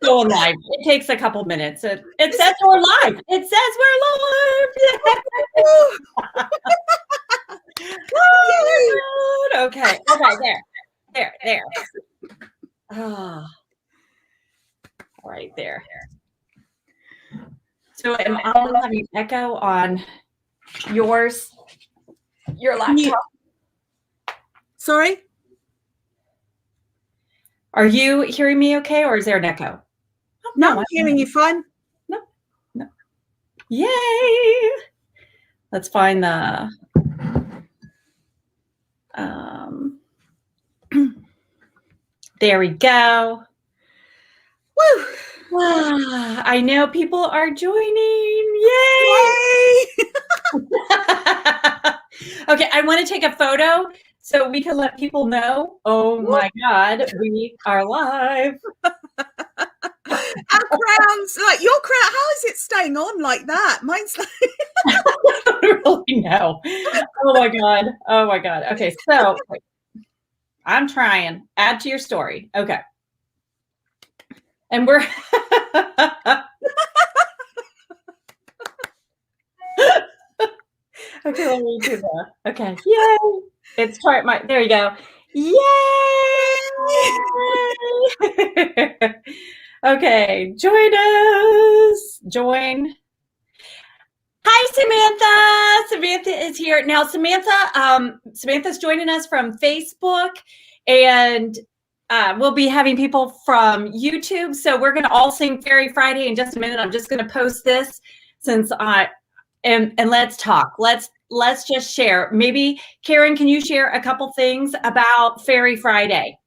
going live. It takes a couple minutes. It says we're live. It says we're live. Okay. There. Oh, right there. So am I having echo on your laptop? Sorry? Are you hearing me okay, or is there an echo? No, I'm hearing you fine. No. Yay! Let's find the there we go. Woo! Wow, I know people are joining. Yay! Okay, I want to take a photo so we can let people know. Oh my God, we are live. Our crowns, like your crown, how is it staying on like that? Mine's like I don't really know. Oh my God. Okay, so I'm trying. Add to your story. Okay. And we're okay, let me do that. Okay. Yay! It's part there you go. Yay! Okay, join us. Join. Hi, Samantha. Samantha is here. Now, Samantha's joining us from Facebook, and we'll be having people from YouTube. So we're going to all sing Fairy Friday in just a minute. I'm just going to post this since and let's talk. Let's just share. Maybe, Karen, can you share a couple things about Fairy Friday?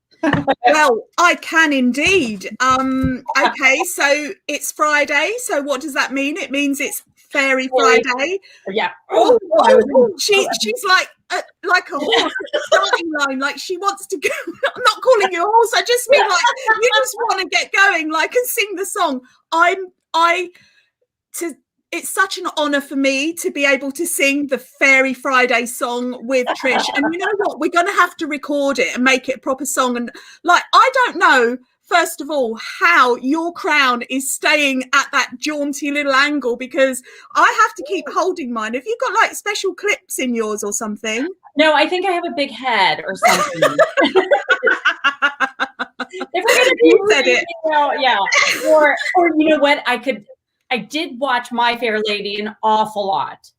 Well, I can indeed. Okay, so it's Friday. So what does that mean? It means it's Fairy Friday. Yeah. She's like a horse at the starting line. Like she wants to go. I'm not calling you a horse. I just mean like you just want to get going, like, and sing the song. It's such an honor for me to be able to sing the Fairy Friday song with Trish. And you know what? We're going to have to record it and make it a proper song. And like, I don't know, first of all, how your crown is staying at that jaunty little angle, because I have to keep holding mine. Have you got like special clips in yours or something? No, I think I have a big head or something. If we're going to you said it. Yeah. Or you know what? I did watch My Fair Lady an awful lot.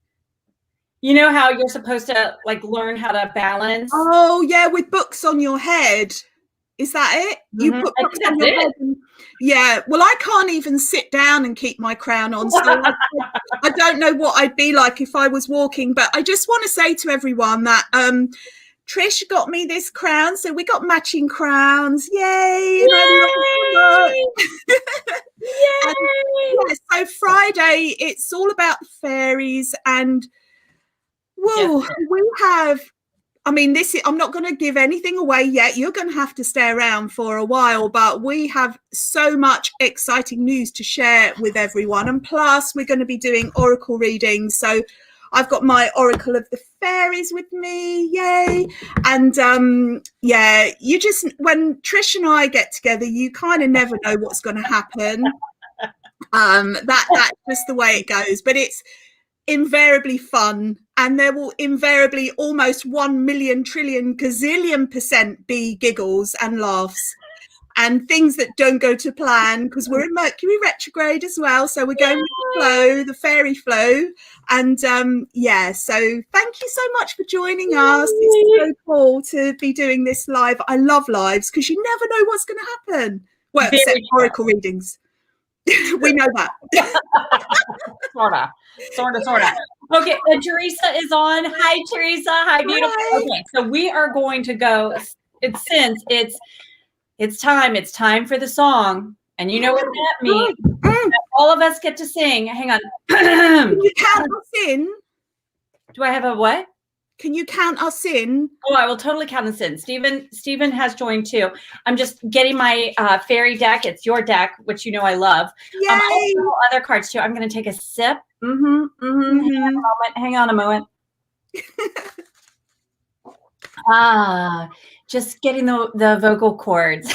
You know how you're supposed to like learn how to balance? Oh yeah, with books on your head. Is that it? You put books on your head. Yeah. Well, I can't even sit down and keep my crown on. So I don't know what I'd be like if I was walking. But I just want to say to everyone that Trish got me this crown, so we got matching crowns. Yay! Yay! Yay! So Friday, it's all about the fairies, and whoa, we have. I mean, I'm not going to give anything away yet. You're going to have to stay around for a while, but we have so much exciting news to share with everyone. And plus, we're going to be doing oracle readings. So I've got my Oracle of the Fairies with me. Yay. And yeah, when Trish and I get together, you kind of never know what's going to happen. That's just the way it goes. But it's invariably fun, and there will invariably almost 1 million trillion gazillion % be giggles and laughs and things that don't go to plan, because we're in Mercury retrograde as well, so we're going with the flow, the fairy flow. And yeah, so thank you so much for joining us. It's so cool to be doing this live. I love lives because you never know what's going to happen. Well, except oracle readings. We know that. Sorta. Okay, and Teresa is on. Hi, Teresa. Hi, beautiful. Hi. Okay, so we are going to go. It's time for the song, and you know what that means. All of us get to sing. Hang on. Can you count us in? Do I have a what? Can you count us in? Oh, I will totally count us in. Stephen has joined too. I'm just getting my fairy deck. It's your deck, which you know I love. Yay! I have other cards too. I'm going to take a sip. Hang on a moment. Just getting the vocal cords.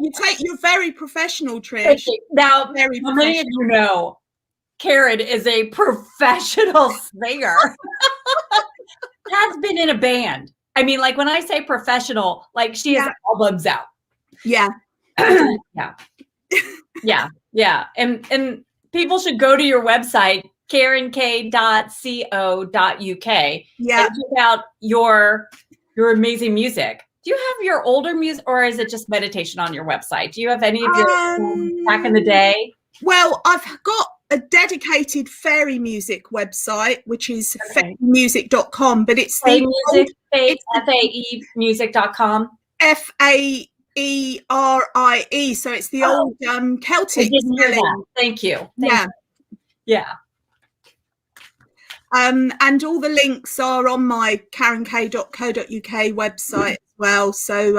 You're very professional, Trish. Now, Very how many of you know Karen is a professional singer? Has been in a band. I mean, like when I say professional, like she has albums out. Yeah. Yeah. And people should go to your website, karenk.co.uk, and check out your amazing music. Do you have your older music, or is it just meditation on your website? Do you have any of your back in the day? Well, I've got a dedicated fairy music website, which is fairymusic.com, but it's the music, FAE music.com. FAERIE, so it's the old Celtic spelling. Thank you. Yeah. And all the links are on my karenk.co.uk website as well. So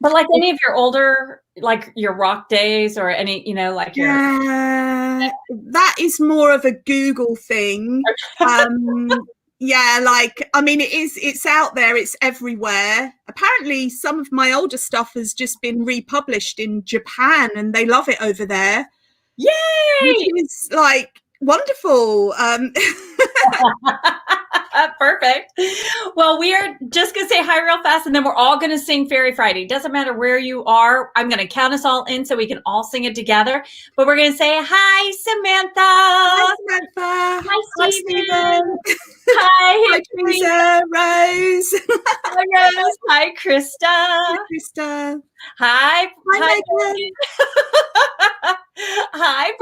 but like any of your older, like your rock days or any, like your that is more of a Google thing. Like, I mean, it's out there, it's everywhere. Apparently some of my older stuff has just been republished in Japan and they love it over there. Yay! It's like wonderful. Perfect. Well, we are just going to say hi real fast, and then we're all going to sing Fairy Friday. Doesn't matter where you are. I'm going to count us all in so we can all sing it together. But we're going to say hi, Samantha. Hi, Samantha. Hi, Stephen. Hi, Teresa. Rose. Hi, Rose. Hi, Krista. Hi, Krista. Hi, Megan. Hi,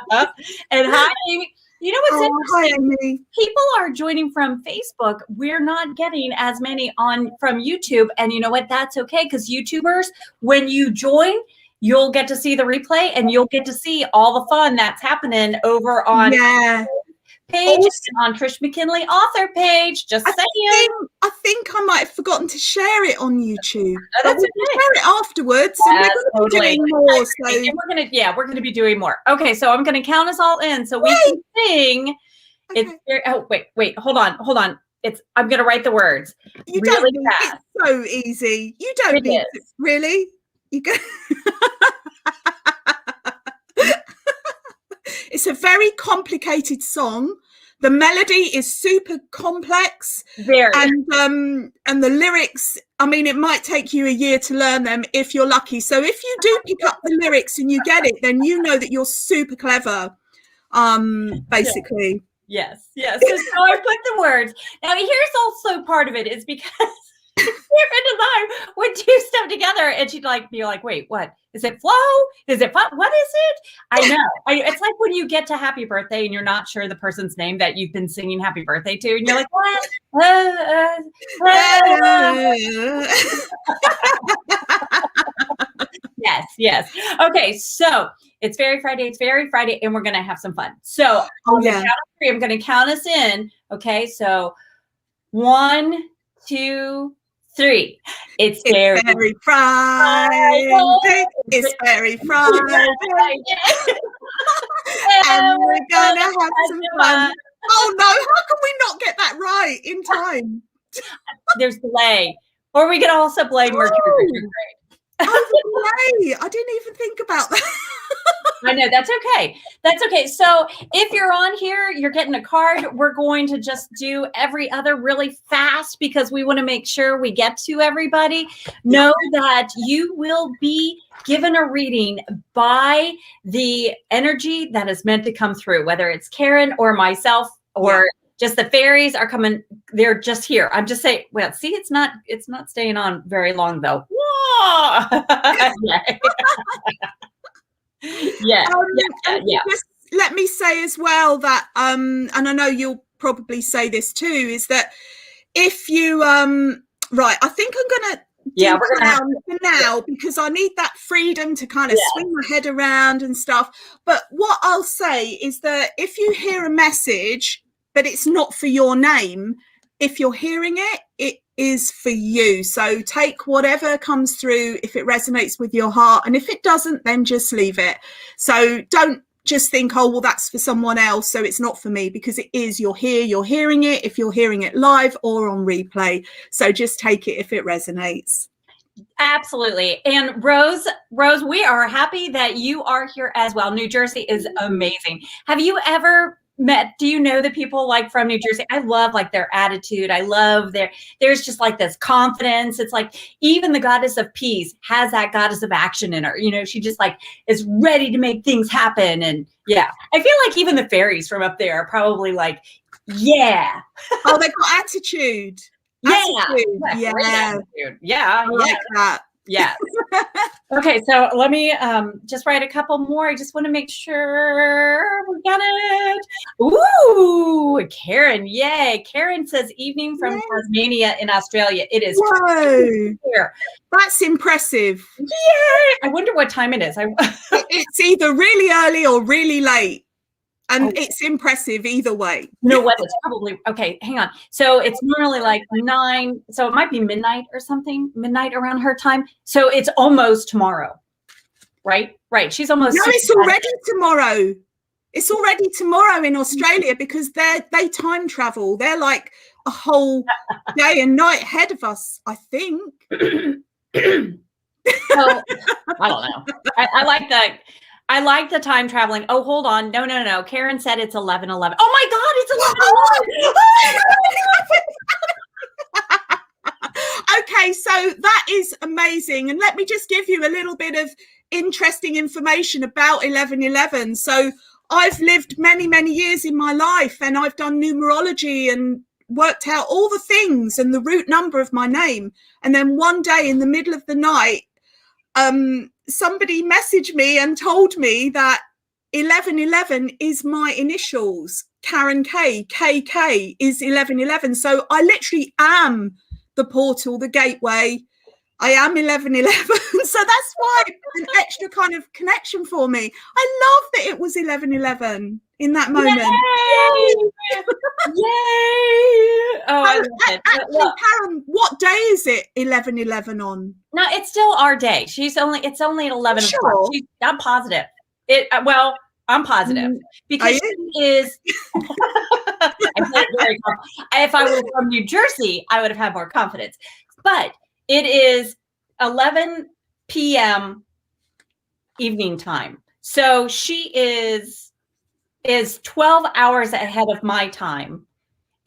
Brenda. And hi, Amy. You know what's interesting? Hi, people are joining from Facebook. We're not getting as many from YouTube. And you know what? That's okay, because YouTubers, when you join, you'll get to see the replay and you'll get to see all the fun that's happening over on page and on Trish McKinley author page. Just saying. I think I might have forgotten to share it on YouTube. Oh, that's okay. We'll share it afterwards. And we're going to be doing more. So. We're gonna be doing more. Okay, so I'm gonna count us all in so we can sing. Okay. Wait, hold on. I'm gonna write the words. You really don't fast. It's so easy. You don't need to, really. You go. It's a very complicated song. The melody is super complex. Very. And the lyrics, I mean, it might take you a year to learn them if you're lucky. So if you do pick up the lyrics and you get it, then you know that you're super clever, basically. Yes. So I put the words. Now, here's also part of it is because Karen and I would do stuff together, and she'd be like, wait, what? Is it flow? Is it fun? What is it? I know. It's like when you get to happy birthday and you're not sure the person's name that you've been singing happy birthday to, and you're like, what? Yes. Okay, so it's Fairy Friday, and we're going to have some fun. So on the count of 3, I'm going to count us in. Okay, so 1, 2, 3. It's Fairy Friday. It's Fairy Friday. And we're going to have some fun. Oh, no. How can we not get that right in time? There's delay. Or we can also blame Mercury retrograde. I didn't even think about that. I know, that's okay. So if you're on here, you're getting a card. We're going to just do every other really fast because we want to make sure we get to everybody. Know that you will be given a reading by the energy that is meant to come through, whether it's Karen or myself or just the fairies are coming. They're just here. I'm just saying, well, see, it's not staying on very long though. Just let me say as well that and I know you'll probably say this too, is that if you right, I think I'm gonna we're gonna for now because I need that freedom to kind of swing my head around and stuff. But what I'll say is that if you hear a message but it's not for your name, if you're hearing it, it is for you. So take whatever comes through if it resonates with your heart, and if it doesn't, then just leave it. So don't just think, oh well, that's for someone else, so it's not for me, because it is. You're here, you're hearing it, if you're hearing it live or on replay. So just take it if it resonates. Absolutely. And Rose, we are happy that you are here as well. New Jersey is amazing. Have you ever do you know the people like from New Jersey? I love like their attitude. I love there's just like this confidence. It's like even the goddess of peace has that goddess of action in her. You know, she just like is ready to make things happen. And yeah, I feel like even the fairies from up there are probably like, yeah. Oh, they've got attitude. Attitude. Yeah. Yeah. I like that. Yeah. Okay, so let me just write a couple more. I just want to make sure we got it. Ooh, Karen, yay. Karen says evening from Tasmania in Australia. It is here. That's impressive. Yay! I wonder what time it is. It's either really early or really late. And it's impressive either way. You know what? It's probably, okay, hang on. So it's normally like 9, so it might be midnight or something, midnight around her time. So it's almost tomorrow, right? Right. She's almost. No, it's already tomorrow. It's already tomorrow in Australia because they time travel. They're like a whole day and night ahead of us, I think. So, I don't know. I like that. I like the time traveling. Oh, hold on. No. Karen said it's 11:11. Oh my God, it's 11:11. Okay, so that is amazing. And let me just give you a little bit of interesting information about 11:11. So I've lived many, many years in my life and I've done numerology and worked out all the things and the root number of my name. And then one day in the middle of the night, somebody messaged me and told me that 11:11 is my initials. Karen K, KK is 11:11. So I literally am the portal, the gateway. I am 11:11. So that's why an extra kind of connection for me. I love that it was 11:11 in that moment. Yay! Yay! Oh, actually, Karen, what day is it 11:11 on? No, it's still our day. It's only at 11 o'clock. I'm positive. I'm positive because she is. If I were from New Jersey, I would have had more confidence. But it is 11 p.m. evening time, so she is 12 hours ahead of my time,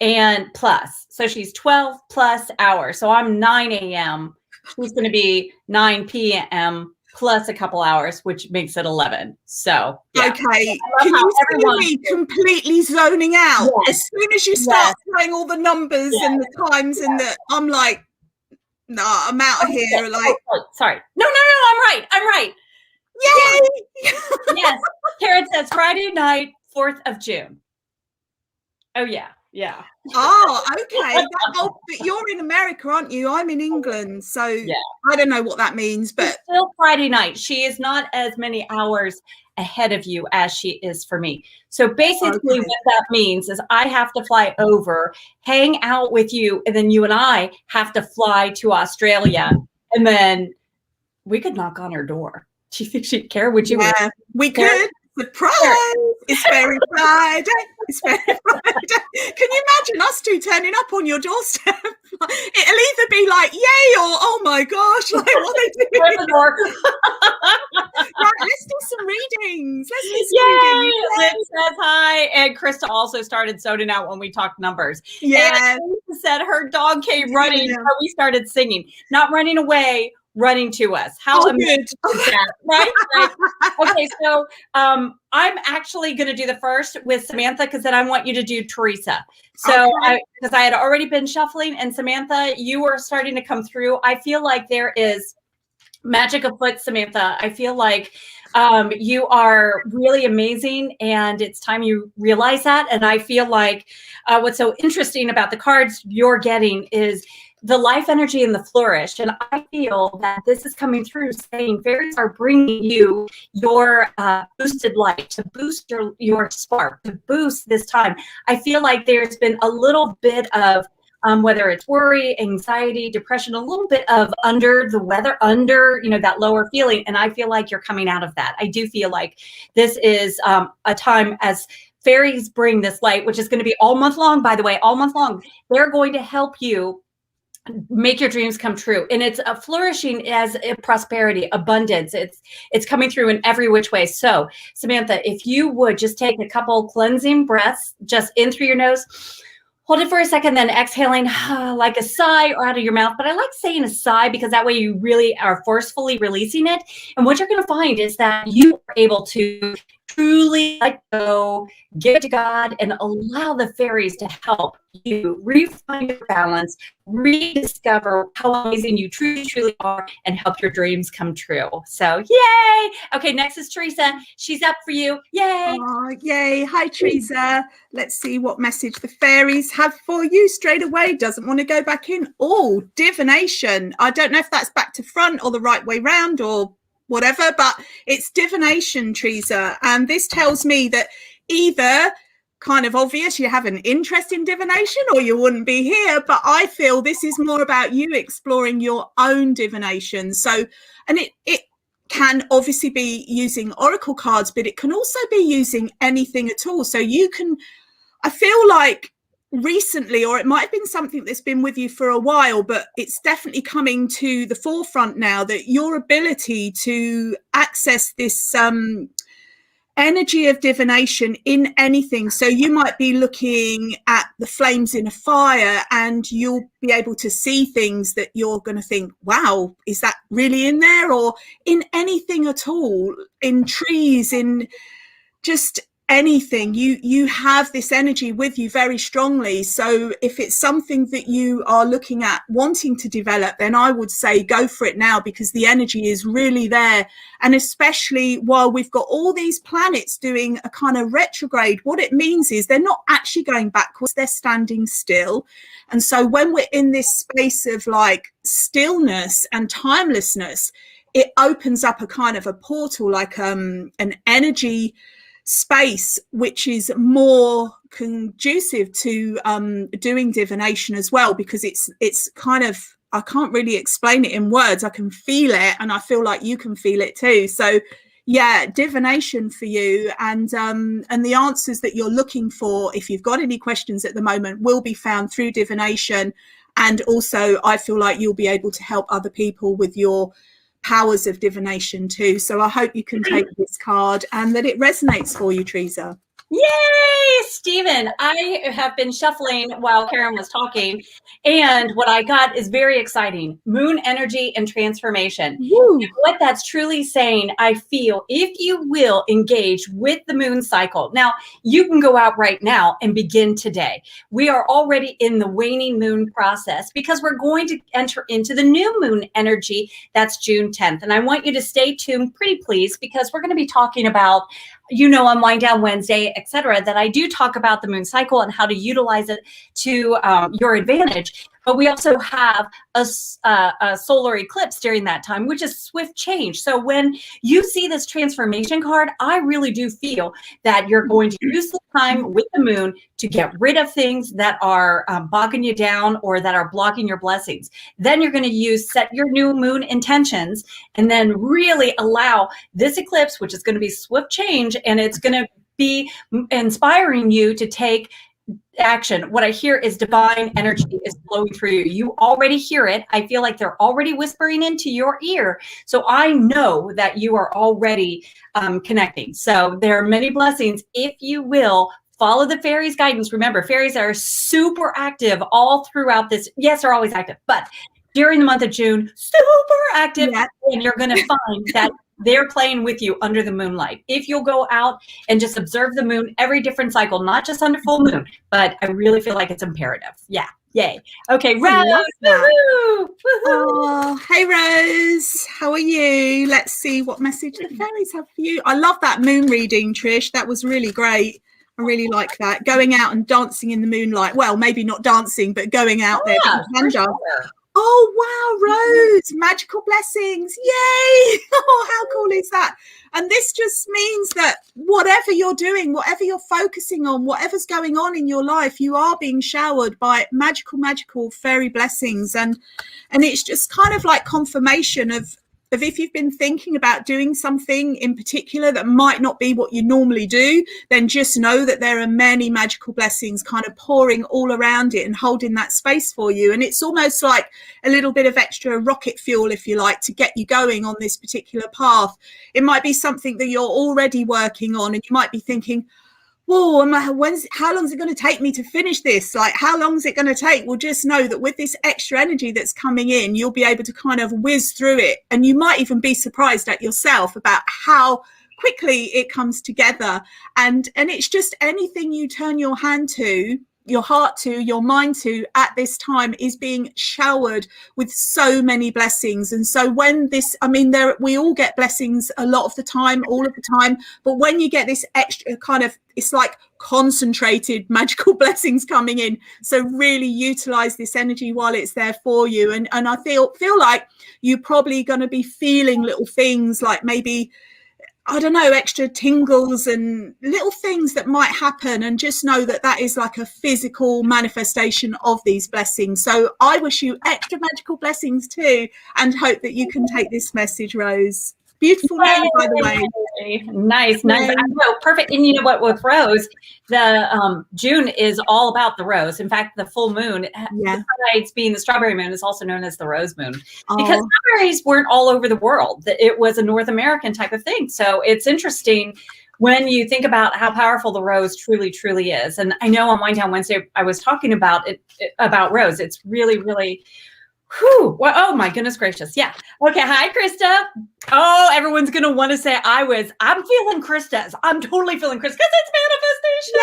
and plus, so she's 12 plus hours. So I'm 9 a.m. She's going to be 9 p.m. plus a couple hours, which makes it 11. So yeah. Okay, can you see me completely zoning out as soon as you start saying all the numbers and the times and I'm like, no, I'm out of here. Like, sorry, no, I'm right. Yay! Yes, Karen says Friday night, 4th of June. Oh yeah. Oh, okay. But you're in America, aren't you? I'm in England, so I don't know what that means. But it's still Friday night. She is not as many hours ahead of you as she is for me. So basically, what that means is I have to fly over, hang out with you, and then you and I have to fly to Australia, and then we could knock on her door. Do you think she'd care? Would you? Yeah, we could. Surprise! It's Fairy Friday. It's Fairy Friday. Can you imagine us two turning up on your doorstep? It'll either be like, yay, or oh my gosh, like what are they doing? Right, let's do some readings. Yay! Liz says hi. And Krista also started zoning out when we talked numbers. Yeah. And Teresa said her dog came running, so we started singing. Not running away, running to us. How amazing is that? Right? Okay, so I'm actually going to do the first with Samantha because then I want you to do Teresa. So because I had already been shuffling, and Samantha, you were starting to come through. I feel like there is magic afoot, Samantha. I feel like you are really amazing, and it's time you realize that. And I feel like what's so interesting about the cards you're getting is the life energy and the flourish. And I feel that this is coming through saying fairies are bringing you your boosted light to boost your spark, to boost this time. I feel like there's been a little bit of whether it's worry, anxiety, depression, a little bit of under the weather, under, that lower feeling. And I feel like you're coming out of that. I do feel like this is a time as fairies bring this light, which is going to be all month long, by the way, all month long. They're going to help you make your dreams come true. And it's a flourishing as a prosperity, abundance. It's coming through in every which way. So Samantha, if you would just take a couple cleansing breaths, just in through your nose, hold it for a second, then exhaling like a sigh or out of your mouth. But I like saying a sigh because that way you really are forcefully releasing it. And what you're going to find is that you are able to truly let go, give it to God, and allow the fairies to help you refine your balance, rediscover how amazing you truly, truly are, and help your dreams come true. So, yay! Okay, next is Teresa. She's up for you. Yay! Oh, yay. Hi, Teresa. Let's see what message the fairies have for you straight away. Doesn't want to go back in. Oh, divination. I don't know if that's back to front or the right way round or whatever, but it's divination, Teresa. And this tells me that either kind of obvious you have an interest in divination or you wouldn't be here, but I feel this is more about you exploring your own divination. So, and it can obviously be using oracle cards, but it can also be using anything at all. So you can, I feel like recently, or it might have been something that's been with you for a while, but it's definitely coming to the forefront now, that your ability to access this energy of divination in anything. So you might be looking at the flames in a fire and you'll be able to see things that you're going to think, wow, is that really in there? Or in anything at all, in trees, in just anything, you have this energy with you very strongly. So if it's something that you are looking at wanting to develop, then I would say go for it now, because the energy is really there. And especially while we've got all these planets doing a kind of retrograde, what it means is they're not actually going backwards, they're standing still. And so when we're in this space of like stillness and timelessness, it opens up a kind of a portal, like an energy space which is more conducive to doing divination as well, because it's kind of, I can't really explain it in words. I can feel it, and I feel like you can feel it too. So yeah, divination for you, and the answers that you're looking for, if you've got any questions at the moment, will be found through divination. And also I feel like you'll be able to help other people with your powers of divination too. So I hope you can take this card and that it resonates for you, Teresa. Yay, Stephen. I have been shuffling while Karen was talking, and what I got is very exciting. Moon energy and transformation. What that's truly saying, I feel, if you will engage with the moon cycle. Now, you can go out right now and begin today. We are already in the waning moon process because we're going to enter into the new moon energy. That's June 10th. And I want you to stay tuned, pretty please, because we're going to be talking about, on Wind Down Wednesday, etc., that I do talk about the moon cycle and how to utilize it to your advantage. But we also have a solar eclipse during that time, which is swift change. So when you see this transformation card, I really do feel that you're going to use the time with the moon to get rid of things that are bogging you down or that are blocking your blessings. Then you're going to set your new moon intentions, and then really allow this eclipse, which is going to be swift change, and it's going to be inspiring you to take action. What I hear is divine energy is flowing through you. You already hear it. I feel like they're already whispering into your ear. So I know that you are already connecting. So there are many blessings if you will follow the fairies' guidance. Remember, fairies are super active all throughout this. Yes, they're always active, but during the month of June, super active. Yeah. And you're going to find that they're playing with you under the moonlight. If you'll go out and just observe the moon every different cycle, not just under full moon, but I really feel like it's imperative. Yeah. Yay. Okay, Rose. Woo-hoo. Oh, hey, Rose. How are you? Let's see what message the fairies have for you. I love that moon reading, Trish. That was really great. I really like that. Going out and dancing in the moonlight. Well, maybe not dancing, but going out there. Sure. Oh, wow, Rose, magical blessings. Yay. Oh, how cool is that? And this just means that whatever you're doing, whatever you're focusing on, whatever's going on in your life, you are being showered by magical fairy blessings. And it's just kind of like confirmation of of if you've been thinking about doing something in particular that might not be what you normally do, then just know that there are many magical blessings kind of pouring all around it and holding that space for you. And it's almost like a little bit of extra rocket fuel, if you like, to get you going on this particular path. It might be something that you're already working on, and you might be thinking, whoa, how long is it going to take me to finish this? Like, how long is it going to take? Well, just know that with this extra energy that's coming in, you'll be able to kind of whiz through it. And you might even be surprised at yourself about how quickly it comes together. And it's just anything you turn your hand to, your heart to, your mind to at this time is being showered with so many blessings. And so when this, I mean, we all get blessings a lot of the time, all of the time, but when you get this extra kind of, it's like concentrated magical blessings coming in. So really utilize this energy while it's there for you. And I feel like you're probably going to be feeling little things like maybe, I don't know, extra tingles and little things that might happen, and just know that that is like a physical manifestation of these blessings. So I wish you extra magical blessings too, and hope that you can take this message, Rose. Beautiful name, by the way. Nice. I know, perfect. And you know what, with Rose, the June is all about the rose. In fact, the full moon, besides being the strawberry moon, is also known as the rose moon, because strawberries weren't all over the world. It was a North American type of thing. So it's interesting when you think about how powerful the rose truly, truly is. And I know on Wind Down Wednesday, I was talking about it, about rose. It's really, really, whew. Well, oh my goodness gracious. Yeah. Okay. Hi, Krista. Oh, everyone's going to want to say I'm feeling Krista's. I'm totally feeling Krista because it's manifestation.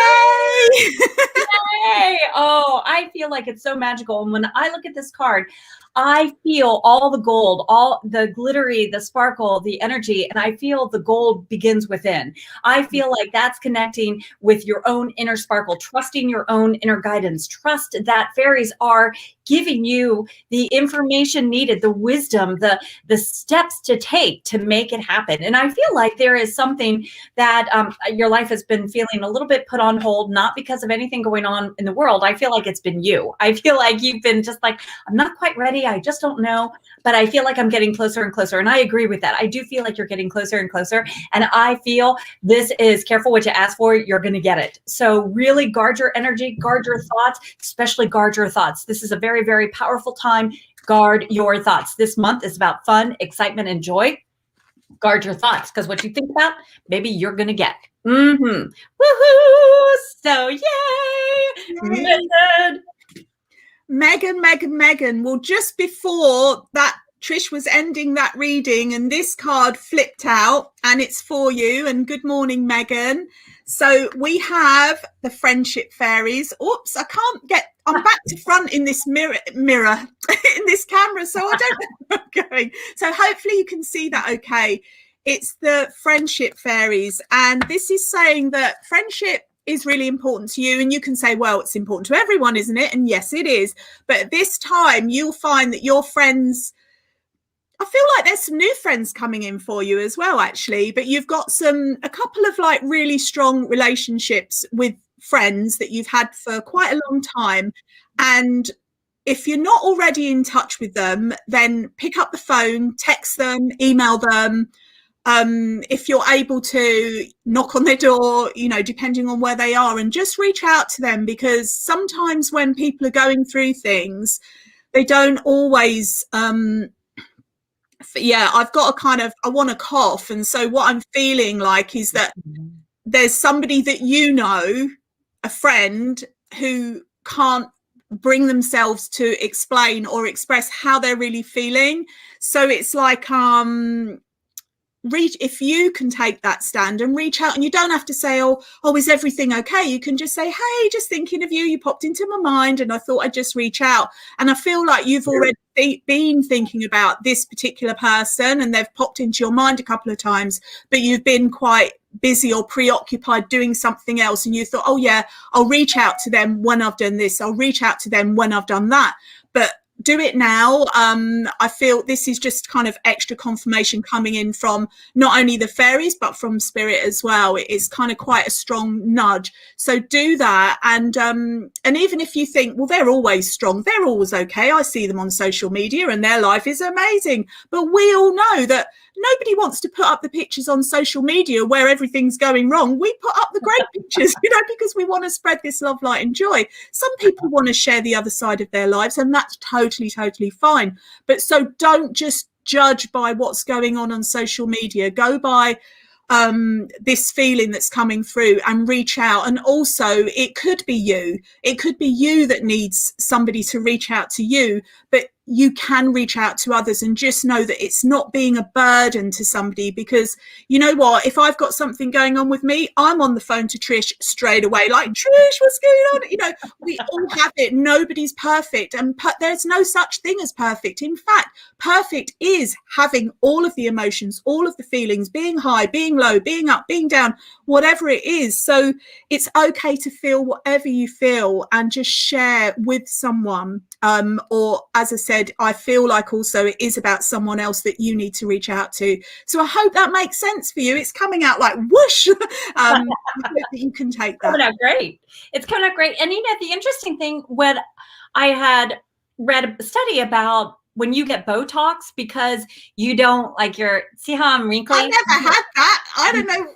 Yay. Yay. Oh, I feel like it's so magical. And when I look at this card, I feel all the gold, all the glittery, the sparkle, the energy, and I feel the gold begins within. I feel like that's connecting with your own inner sparkle, trusting your own inner guidance, trust that fairies are giving you the information needed, the wisdom, the steps to take to make it happen. And I feel like there is something that your life has been feeling a little bit put on hold, not because of anything going on in the world. I feel like it's been you. I feel like you've been just like, I'm not quite ready. I just don't know, but I feel like I'm getting closer and closer. And I agree with that. I do feel like you're getting closer and closer. And I feel this is careful what you ask for, you're going to get it. So really guard your energy, guard your thoughts, especially guard your thoughts. This is a very, very powerful time. Guard your thoughts. This month is about fun, excitement, and joy. Guard your thoughts, because what you think about, maybe you're going to get. Woohoo! So yay! Megan. Well, just before that, Trish was ending that reading and this card flipped out, and it's for you. And good morning, Megan. So we have the Friendship Fairies. Oops, I'm back to front in this mirror in this camera, so I don't know where I'm going. So hopefully you can see that okay. It's the Friendship Fairies, and this is saying that friendship is really important to you. And you can say, well, it's important to everyone, isn't it? And yes, it is. But at this time, you'll find that your friends, I feel like there's some new friends coming in for you as well, actually. But you've got a couple of like really strong relationships with friends that you've had for quite a long time. And if you're not already in touch with them, then pick up the phone, text them, email them. If you're able to knock on their door, you know, depending on where they are, and just reach out to them, because sometimes when people are going through things, they don't always, I've got I want to cough. And so what I'm feeling like is that there's somebody that, you know, a friend who can't bring themselves to explain or express how they're really feeling. So it's like, if you can take that stand and reach out, and you don't have to say, oh, is everything okay? You can just say, hey, just thinking of you. You popped into my mind and I thought I'd just reach out. And I feel like you've already been thinking about this particular person, and they've popped into your mind a couple of times, but you've been quite busy or preoccupied doing something else. And you thought, oh yeah, I'll reach out to them when I've done this. I'll reach out to them when I've done that. But do it now. I feel this is just kind of extra confirmation coming in from not only the fairies, but from spirit as well. It is kind of quite a strong nudge. So do that. And even if you think, well, they're always strong, they're always okay. I see them on social media and their life is amazing. But we all know that nobody wants to put up the pictures on social media where everything's going wrong. We put up the great pictures, because we want to spread this love, light and joy. Some people want to share the other side of their lives, and that's totally fine. But so don't just judge by what's going on social media. Go by this feeling that's coming through and reach out. And also it could be you that needs somebody to reach out to you, but you can reach out to others, and just know that it's not being a burden to somebody, because you know what, if I've got something going on with me, I'm on the phone to Trish straight away, like, Trish, what's going on? We all have it. Nobody's perfect, and there's no such thing as perfect. In fact, perfect is having all of the emotions, all of the feelings, being high, being low, being up, being down, whatever it is. So it's okay to feel whatever you feel and just share with someone. Or as I said, I feel like also it is about someone else that you need to reach out to. So I hope that makes sense for you. It's coming out like whoosh. I hope that you can take that. Coming out great. It's coming out great. And the interesting thing, when I had read a study about when you get Botox, because you don't see how I'm wrinkly? I never had that. I don't know.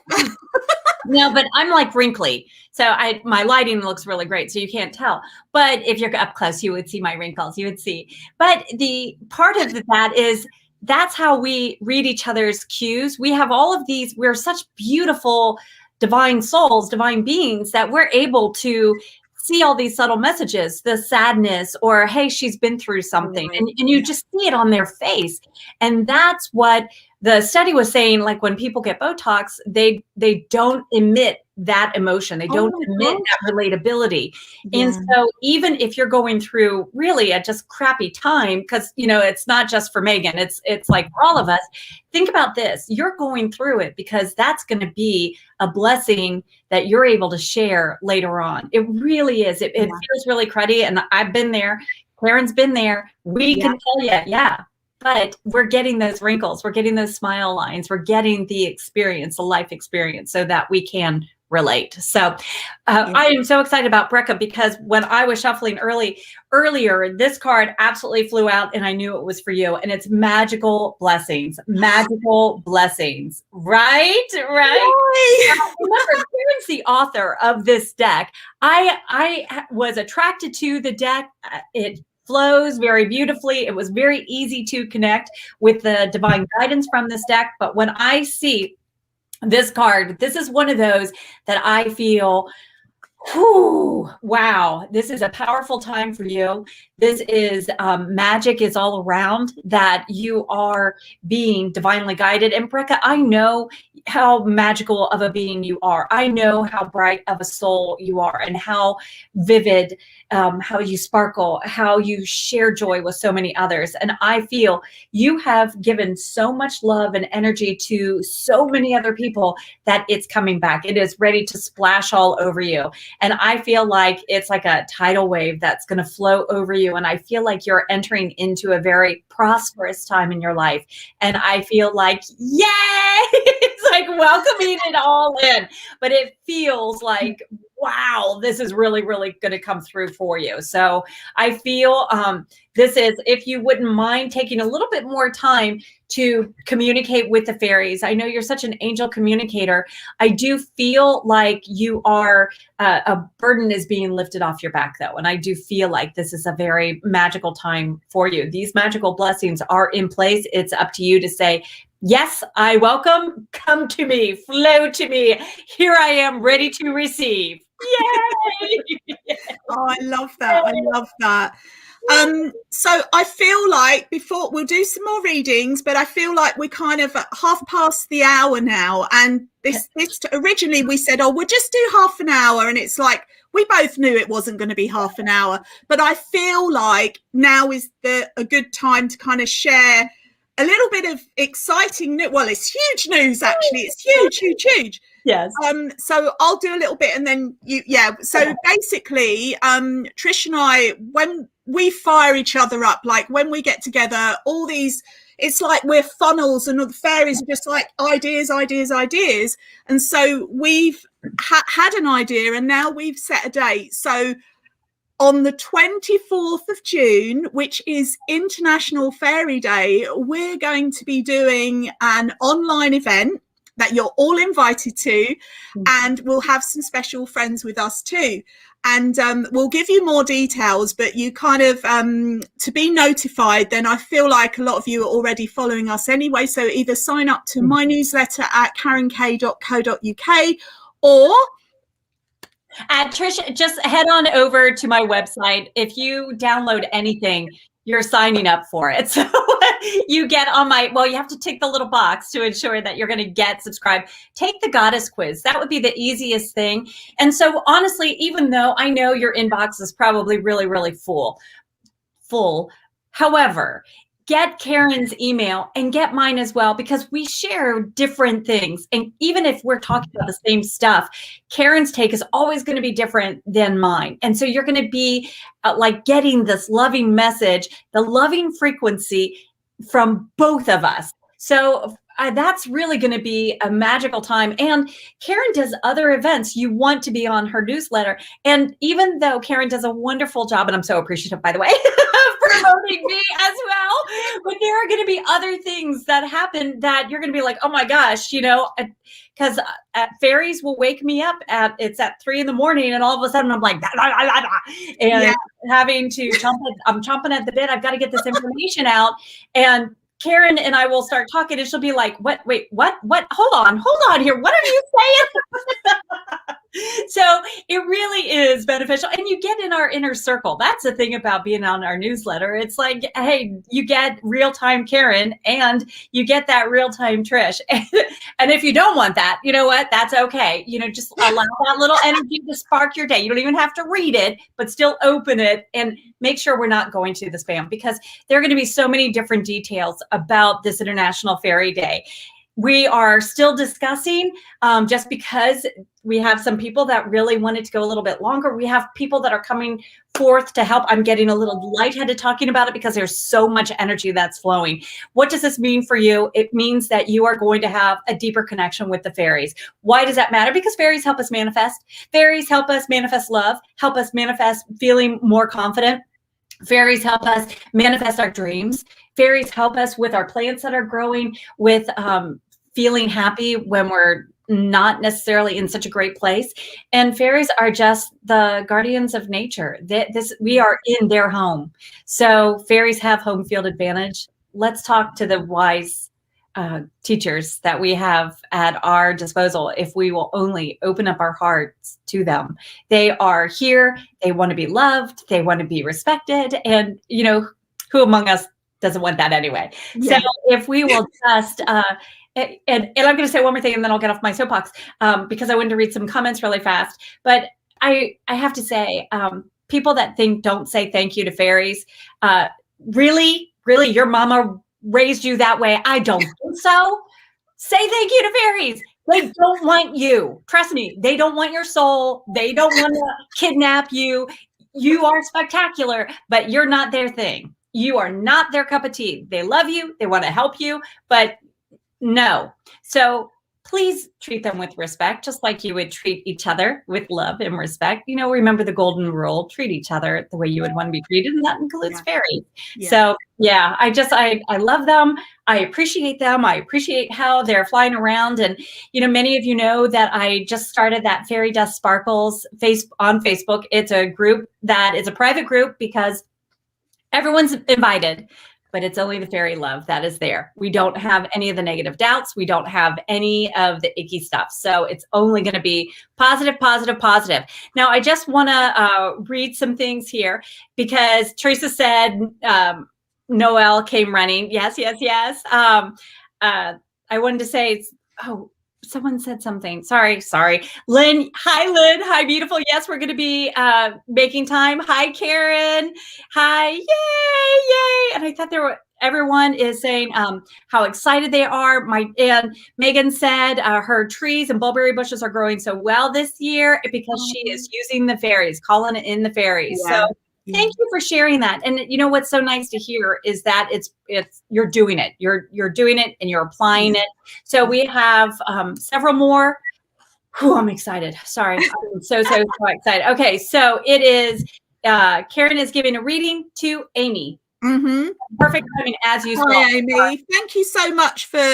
No, but I'm like wrinkly. So my lighting looks really great, so you can't tell. But if you're up close, you would see my wrinkles. You would see. But the part of that is that's how we read each other's cues. We have all of these. We're such beautiful, divine souls, divine beings, that we're able to see all these subtle messages, the sadness, or, hey, she's been through something. Right. And you just see it on their face. And that's what the study was saying, like when people get Botox, they don't emit that emotion. They don't emit that relatability. Yeah. And so even if you're going through really a just crappy time, because, it's not just for Megan, it's like for all of us, think about this. You're going through it because that's going to be a blessing that you're able to share later on. It really is. It feels really cruddy. And I've been there. Karen's been there. We can tell you, but we're getting those wrinkles. We're getting those smile lines. We're getting the experience, the life experience, so that we can relate. So I am so excited about Brecca, because when I was shuffling earlier, this card absolutely flew out, and I knew it was for you. And it's magical blessings, right? Remember, Karen's the author of this deck. I was attracted to the deck. It flows very beautifully. It was very easy to connect with the divine guidance from this deck. But when I see this card, this is one of those that I feel, wow, this is a powerful time for you. This is magic is all around, that you are being divinely guided. And Brecca, I know how magical of a being you are. I know how bright of a soul you are, and how vivid, how you sparkle, how you share joy with so many others. And I feel you have given so much love and energy to so many other people that it's coming back. It is ready to splash all over you. And I feel like it's like a tidal wave that's going to flow over you. And I feel like you're entering into a very prosperous time in your life. And I feel like, yay! It's like welcoming it all in. But it feels like, wow, this is really, really going to come through for you. So I feel this is, if you wouldn't mind taking a little bit more time to communicate with the fairies. I know you're such an angel communicator. I do feel like you are, a burden is being lifted off your back, though. And I do feel like this is a very magical time for you. These magical blessings are in place. It's up to you to say, yes, I welcome. Come to me, flow to me. Here I am, ready to receive. Yay! Oh, I love that. I love that. So I feel like before we'll do some more readings, but I feel like we're kind of at half past the hour now. And this originally we said, oh, we'll just do half an hour. And it's like, we both knew it wasn't going to be half an hour, but I feel like now is a good time to kind of share a little bit of exciting news. Well, it's huge news, actually. It's huge, huge, huge. Yes. So I'll do a little bit and then you, yeah. So okay. Basically, Trish and I, when we fire each other up, like when we get together, all these, it's like we're funnels and the fairies are just like ideas. And so we've had an idea and now we've set a date. So on the 24th of June, which is International Fairy Day, we're going to be doing an online event that you're all invited to, and we'll have some special friends with us too. And we'll give you more details, but you kind of, to be notified, then I feel like a lot of you are already following us anyway. So either sign up to my newsletter at karenkay.co.uk or... Trish, just head on over to my website. If you download anything, you're signing up for it. So you get on my, well, you have to tick the little box to ensure that you're going to get subscribed. Take the goddess quiz. That would be the easiest thing. And so honestly, even though I know your inbox is probably really, really full, however, get Karen's email and get mine as well, because we share different things. And even if we're talking about the same stuff, Karen's take is always going to be different than mine. And so you're going to be like getting this loving message, the loving frequency from both of us. So that's really going to be a magical time. And Karen does other events. You want to be on her newsletter. And even though Karen does a wonderful job, and I'm so appreciative, by the way, promoting me as well, but there are going to be other things that happen that you're going to be like, oh my gosh, you know, because fairies will wake me up it's at 3 a.m. and all of a sudden I'm like, and having to I'm chomping at the bit. I've got to get this information out. And Karen and I will start talking and she'll be like, what, wait, what, hold on here. What are you saying? So it really is beneficial. And you get in our inner circle. That's the thing about being on our newsletter. It's like, hey, you get real-time Karen and you get that real-time Trish. And if you don't want that, you know what? That's okay. You know, just allow that little energy to spark your day. You don't even have to read it, but still open it and make sure we're not going to the spam, because there are going to be so many different details about this International Fairy Day. We are still discussing, just because we have some people that really wanted to go a little bit longer. We have people that are coming forth to help. I'm getting a little lightheaded talking about it because there's so much energy that's flowing. What does this mean for you? It means that you are going to have a deeper connection with the fairies. Why does that matter? Because fairies help us manifest. Fairies help us manifest love, help us manifest feeling more confident. Fairies help us manifest our dreams. Fairies help us with our plants that are growing, with feeling happy when we're not necessarily in such a great place. And fairies are just the guardians of nature. We are in their home. So fairies have home field advantage. Let's talk to the wise teachers that we have at our disposal if we will only open up our hearts to them. They are here. They want to be loved. They want to be respected. And, you know, who among us doesn't want that anyway? Yeah. So if we will just... And I'm going to say one more thing and then I'll get off my soapbox, because I wanted to read some comments really fast. But I have to say, people that don't say thank you to fairies, really, your mama raised you that way? I don't think so. Say thank you to fairies. They don't want you. Trust me, they don't want your soul. They don't want to kidnap you. You are spectacular, but you're not their thing. You are not their cup of tea. They love you. They want to help you, but no. So please treat them with respect, just like you would treat each other with love and respect. You know, remember the golden rule, treat each other the way you would want to be treated, and that includes fairies. Yeah. So yeah, I love them. I appreciate them. I appreciate how they're flying around. And, you know, many of you know that I just started that Fairy Dust Sparkles on Facebook. It's a group that is a private group because everyone's invited, but it's only the fairy love that is there. We don't have any of the negative doubts. We don't have any of the icky stuff. So it's only going to be positive, positive, positive. Now, I just want to read some things here because Teresa said Noelle came running. Yes, yes, yes. I wanted to say, someone said something. Sorry. Lynn. Hi, Lynn. Hi, beautiful. Yes, we're going to be making time. Hi, Karen. Hi. Yay. And I thought there were everyone is saying how excited they are. And Megan said her trees and bulberry bushes are growing so well this year because she is using the fairies, calling it in the fairies. Yeah. So thank you for sharing that. And you know what's so nice to hear is that it's you're doing it. You're doing it and you're applying it. So we have several more. Whew, I'm excited. Sorry, I'm so excited. Okay, so it is. Karen is giving a reading to Amy. Mm-hmm. Perfect timing as usual. Hi, Amy. Thank you so much for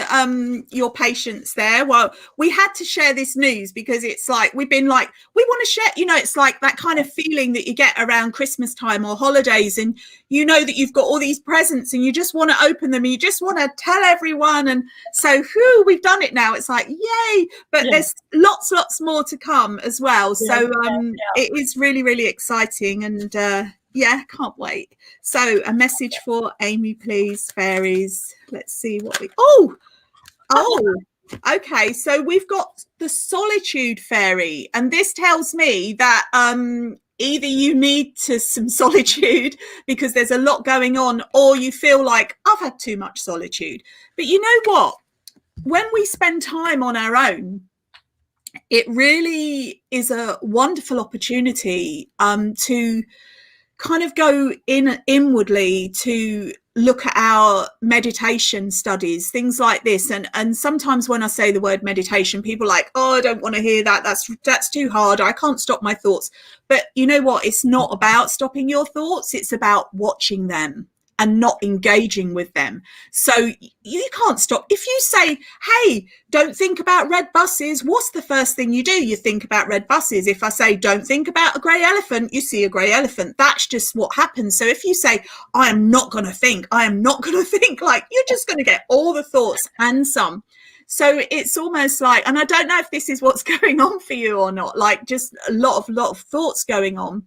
your patience there. Well, we had to share this news because it's like we've been like, we want to share, you know, it's like that kind of feeling that you get around Christmas time or holidays, and you know that you've got all these presents and you just want to open them and you just want to tell everyone. And so we've done it now. It's like, yay. But there's lots more to come as well. So it is really, really exciting. And yeah, can't wait. So a message for Amy, please, fairies. Let's see what we... Oh, okay. So we've got the Solitude Fairy. And this tells me that either you need some solitude because there's a lot going on, or you feel like, I've had too much solitude. But you know what? When we spend time on our own, it really is a wonderful opportunity to kind of go inwardly to look at our meditation studies, things like this. And sometimes when I say the word meditation, people are like, oh, I don't want to hear that. That's too hard. I can't stop my thoughts. But you know what? It's not about stopping your thoughts. It's about watching them and not engaging with them. So you can't stop. If you say, hey, don't think about red buses, what's the first thing you do? You think about red buses. If I say, don't think about a grey elephant, you see a grey elephant. That's just what happens. So if you say, I am not going to think, like, you're just going to get all the thoughts and some. So it's almost like, and I don't know if this is what's going on for you or not, like just a lot of thoughts going on.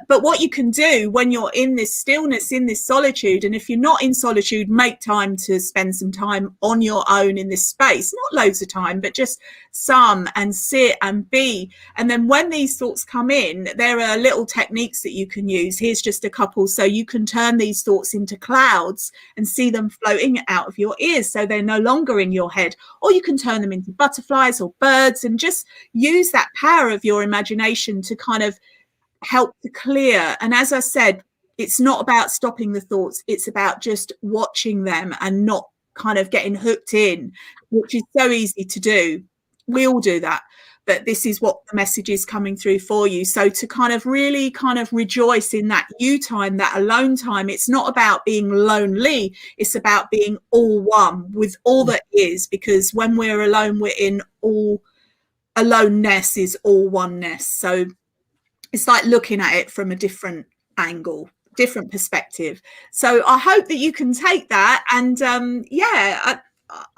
But what you can do when you're in this stillness, in this solitude, and if you're not in solitude, make time to spend some time on your own in this space, not loads of time, but just some, and sit and be. And then when these thoughts come in, there are little techniques that you can use. Here's just a couple. So you can turn these thoughts into clouds and see them floating out of your ears, so they're no longer in your head. Or you can turn them into butterflies or birds, and just use that power of your imagination to kind of help to clear. And as I said, it's not about stopping the thoughts, it's about just watching them and not kind of getting hooked in, which is so easy to do. We all do that, but this is what the message is coming through for you. So to kind of really kind of rejoice in that you time, that alone time. It's not about being lonely, it's about being all one with all that is, because when we're alone, we're in all aloneness is all oneness. So it's like looking at it from a different angle, different perspective. So I hope that you can take that. And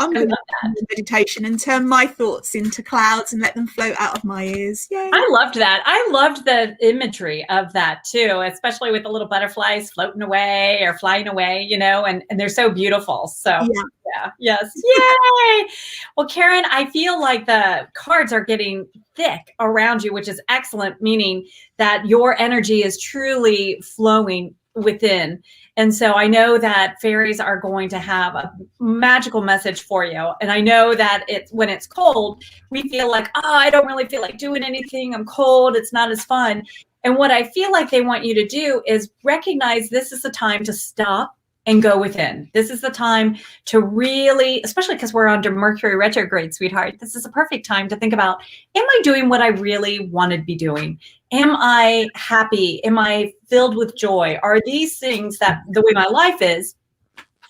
I'm going to do meditation and turn my thoughts into clouds and let them float out of my ears. Yay. I loved that. I loved the imagery of that too, especially with the little butterflies floating away or flying away, you know, and they're so beautiful. So yes. Yay. Well, Karen, I feel like the cards are getting thick around you, which is excellent, meaning that your energy is truly flowing within. And so I know that fairies are going to have a magical message for you. And I know that when it's cold, we feel like, oh, I don't really feel like doing anything. I'm cold. It's not as fun. And what I feel like they want you to do is recognize this is the time to stop and go within. This is the time to really, especially because we're under Mercury retrograde, sweetheart, this is a perfect time to think about, am I doing what I really want to be doing? Am I happy? Am I filled with joy? Are these things that the way my life is,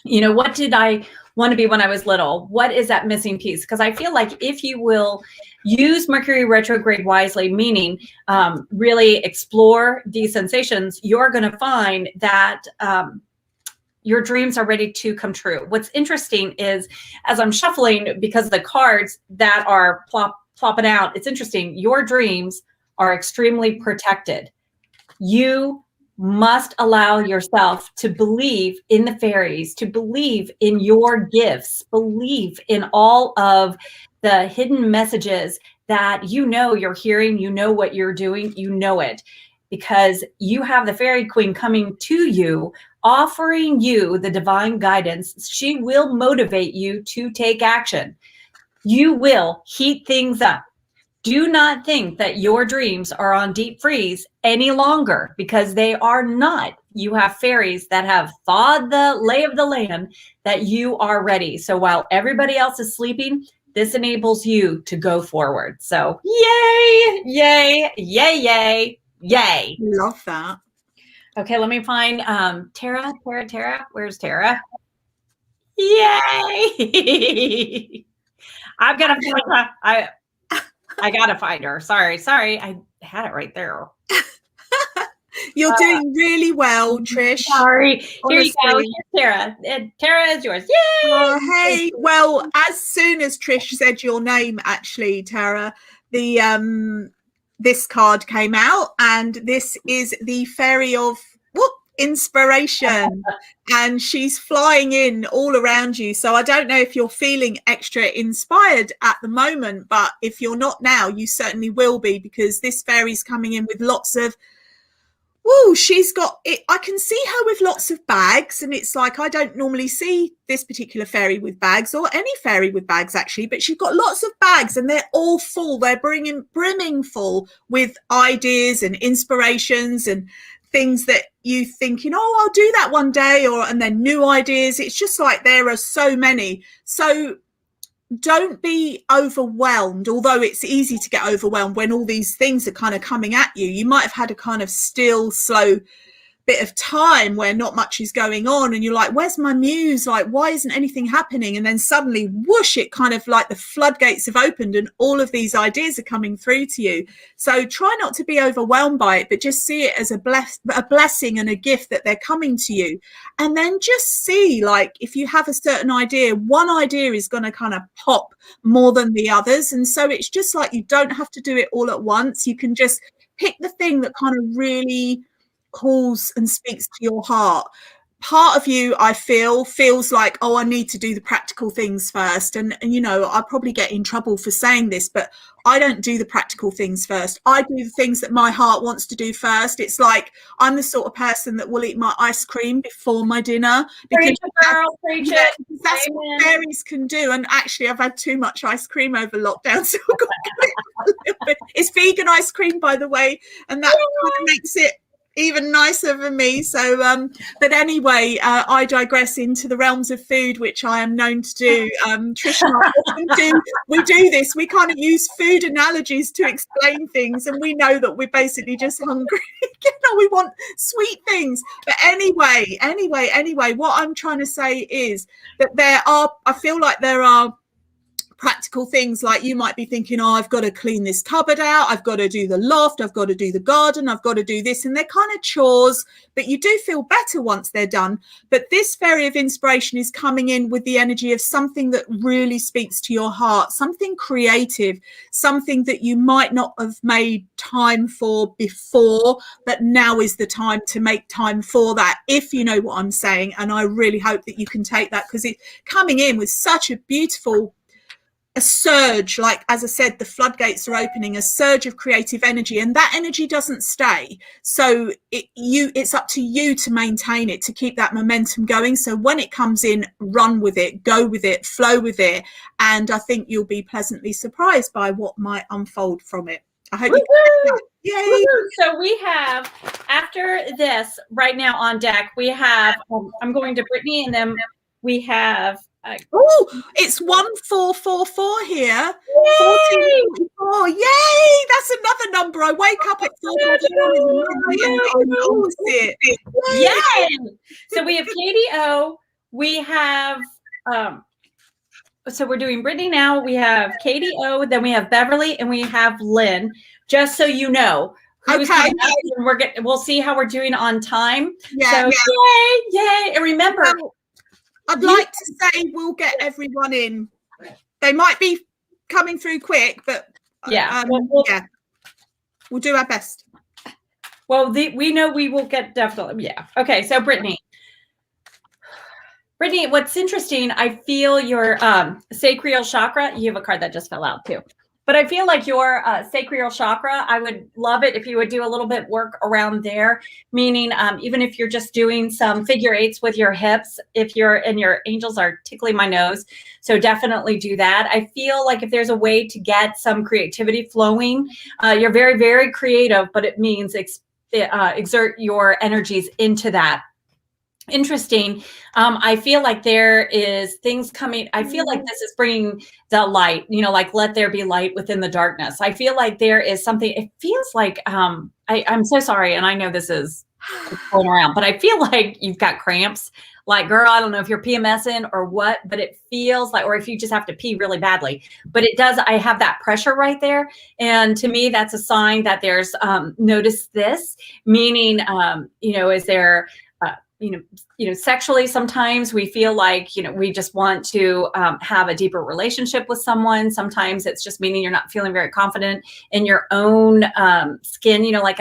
you know, what did I want to be when I was little? What is that missing piece? Because I feel like if you will use Mercury retrograde wisely, meaning really explore these sensations, you're going to find that your dreams are ready to come true. What's interesting is, as I'm shuffling, because of the cards that are plopping out, it's interesting. Your dreams are extremely protected. You must allow yourself to believe in the fairies, to believe in your gifts, believe in all of the hidden messages that you know you're hearing, you know what you're doing, you know it, because you have the fairy queen coming to you offering you the divine guidance. She will motivate you to take action. You will heat things up. Do not think that your dreams are on deep freeze any longer, because they are not. You have fairies that have thawed the lay of the land, that you are ready. So while everybody else is sleeping, this enables you to go forward. So yay, yay, yay, yay, yay. Love that. Okay, let me find Tara. Where's Tara? Yay. I'm gonna I gotta find her. Sorry. I had it right there. You're doing really well, Trish. Sorry. Here you go. Honestly. Here's Tara. Tara is yours. Yay! Hey, well, as soon as Trish said your name, actually, Tara, the this card came out, and this is the Fairy of inspiration, and she's flying in all around you. So I don't know if you're feeling extra inspired at the moment, but if you're not now, you certainly will be, because this fairy's coming in with lots of she's got it. I can see her with lots of bags, and it's like, I don't normally see this particular fairy with bags, or any fairy with bags actually, but she's got lots of bags, and they're all full. They're brimming full with ideas and inspirations and things that you thinking, I'll do that one day, and then new ideas. It's just like there are so many. So don't be overwhelmed, although it's easy to get overwhelmed when all these things are kind of coming at you. You might have had a kind of still, slow bit of time where not much is going on, and you're like, where's my muse? Like, why isn't anything happening? And then suddenly, whoosh, it kind of like the floodgates have opened and all of these ideas are coming through to you. So try not to be overwhelmed by it, but just see it as a blessing and a gift that they're coming to you. And then just see, like, if you have a certain idea, one idea is going to kind of pop more than the others. And so it's just like, you don't have to do it all at once. You can just pick the thing that kind of really calls and speaks to your heart. Part of you, I feels like, I need to do the practical things first. And you know, I probably get in trouble for saying this, but I don't do the practical things first. I do the things that my heart wants to do first. It's like, I'm the sort of person that will eat my ice cream before my dinner, because that's what fairies can do. And actually, I've had too much ice cream over lockdown, so I've got a little bit. It's vegan ice cream, by the way, and that kind of makes it even nicer for me. So but anyway, I digress into the realms of food, which I am known to do. Trish and I often we do this. We kind of use food analogies to explain things, and we know that we're basically just hungry. We want sweet things. But anyway, what I'm trying to say is that I feel like there are practical things. Like, you might be thinking, I've got to clean this cupboard out, I've got to do the loft, I've got to do the garden, I've got to do this, and they're kind of chores, but you do feel better once they're done. But this Fairy of Inspiration is coming in with the energy of something that really speaks to your heart, something creative, something that you might not have made time for before, but now is the time to make time for that, if you know what I'm saying. And I really hope that you can take that, because it's coming in with such a beautiful surge. Like, as I said, the floodgates are opening, a surge of creative energy, and that energy doesn't stay. So it's up to you to maintain it, to keep that momentum going. So when it comes in, run with it, go with it, flow with it, and I think you'll be pleasantly surprised by what might unfold from it. I hope you can. Yay! So we have, after this, right now on deck, we have I'm going to Brittany, and then we have it's 1444 here. Yay! 1444. Yay! That's another number. I wake up at 4:44 in the morning and I always see it. Yay! So we have Katie O. We have so we're doing Brittany now. We have Katie O. Then we have Beverly, and we have Lynn. Just so you know. Okay. And we'll see how we're doing on time. Yeah. So yay! And remember. I'd like to say we'll get everyone in. They might be coming through quick, but we'll do our best. Well, we know we will get definitely. Yeah. Okay. So Brittany, what's interesting, I feel your sacral chakra. You have a card that just fell out too. But I feel like your sacral chakra, I would love it if you would do a little bit work around there, meaning even if you're just doing some figure eights with your hips, if you're, and your angels are tickling my nose. So definitely do that. I feel like if there's a way to get some creativity flowing, you're very, very creative, but it means exert your energies into that. Interesting. I feel like there is things coming. I feel like this is bringing the light, you know, like let there be light within the darkness. I feel like there is something, it feels like, I'm so sorry. And I know this is going around, but I feel like you've got cramps. Like, girl, I don't know if you're PMSing or what, but it feels like, or if you just have to pee really badly, but it does. I have that pressure right there. And to me, that's a sign that there's, notice this, meaning, you know, is there, sexually, sometimes we feel like, you know, we just want to have a deeper relationship with someone. Sometimes it's just meaning you're not feeling very confident in your own skin, you know, like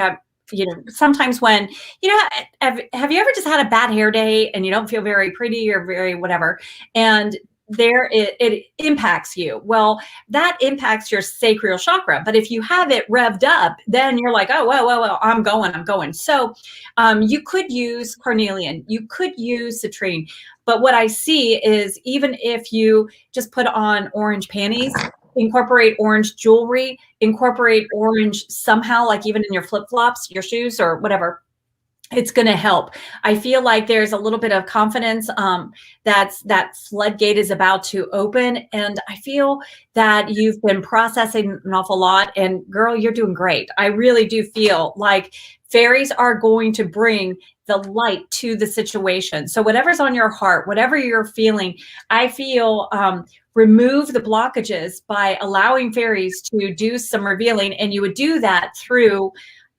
sometimes when, you know, have you ever just had a bad hair day and you don't feel very pretty or very whatever, and it impacts you. Well, that impacts your sacral chakra. But if you have it revved up, then you're like, oh, well, I'm going. So you could use carnelian, you could use citrine. But what I see is even if you just put on orange panties, incorporate orange jewelry, incorporate orange somehow, like even in your flip-flops, your shoes or whatever, it's going to help. I feel like there's a little bit of confidence that floodgate is about to open. And I feel that you've been processing an awful lot, and girl, you're doing great. I really do feel like fairies are going to bring the light to the situation. So whatever's on your heart, whatever you're feeling, I feel remove the blockages by allowing fairies to do some revealing. And you would do that through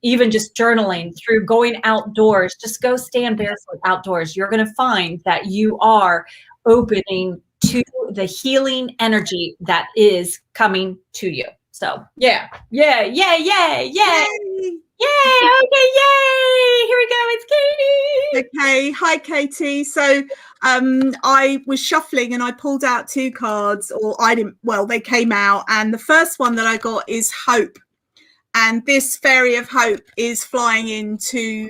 even just journaling, through going outdoors. Just go stand barefoot outdoors. You're going to find that you are opening to the healing energy that is coming to you. So yeah. Yay. Okay, yay. Here we go. It's Katie. Okay. Hi, Katie. So I was shuffling and I pulled out 2 cards, or I didn't, well, they came out. And the first one that I got is Hope. And this fairy of hope is flying in to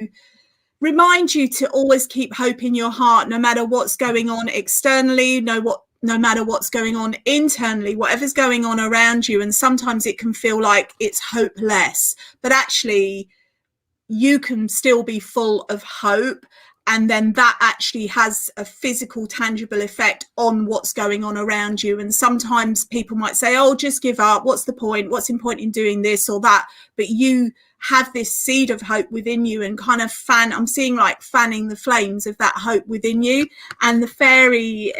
remind you to always keep hope in your heart, no matter what's going on externally, no matter what's going on internally, whatever's going on around you. And sometimes it can feel like it's hopeless, but actually you can still be full of hope. And then that actually has a physical, tangible effect on what's going on around you. And sometimes people might say, oh, just give up. What's the point? What's the point in doing this or that? But you have this seed of hope within you, and kind of I'm seeing like fanning the flames of that hope within you. And the fairy,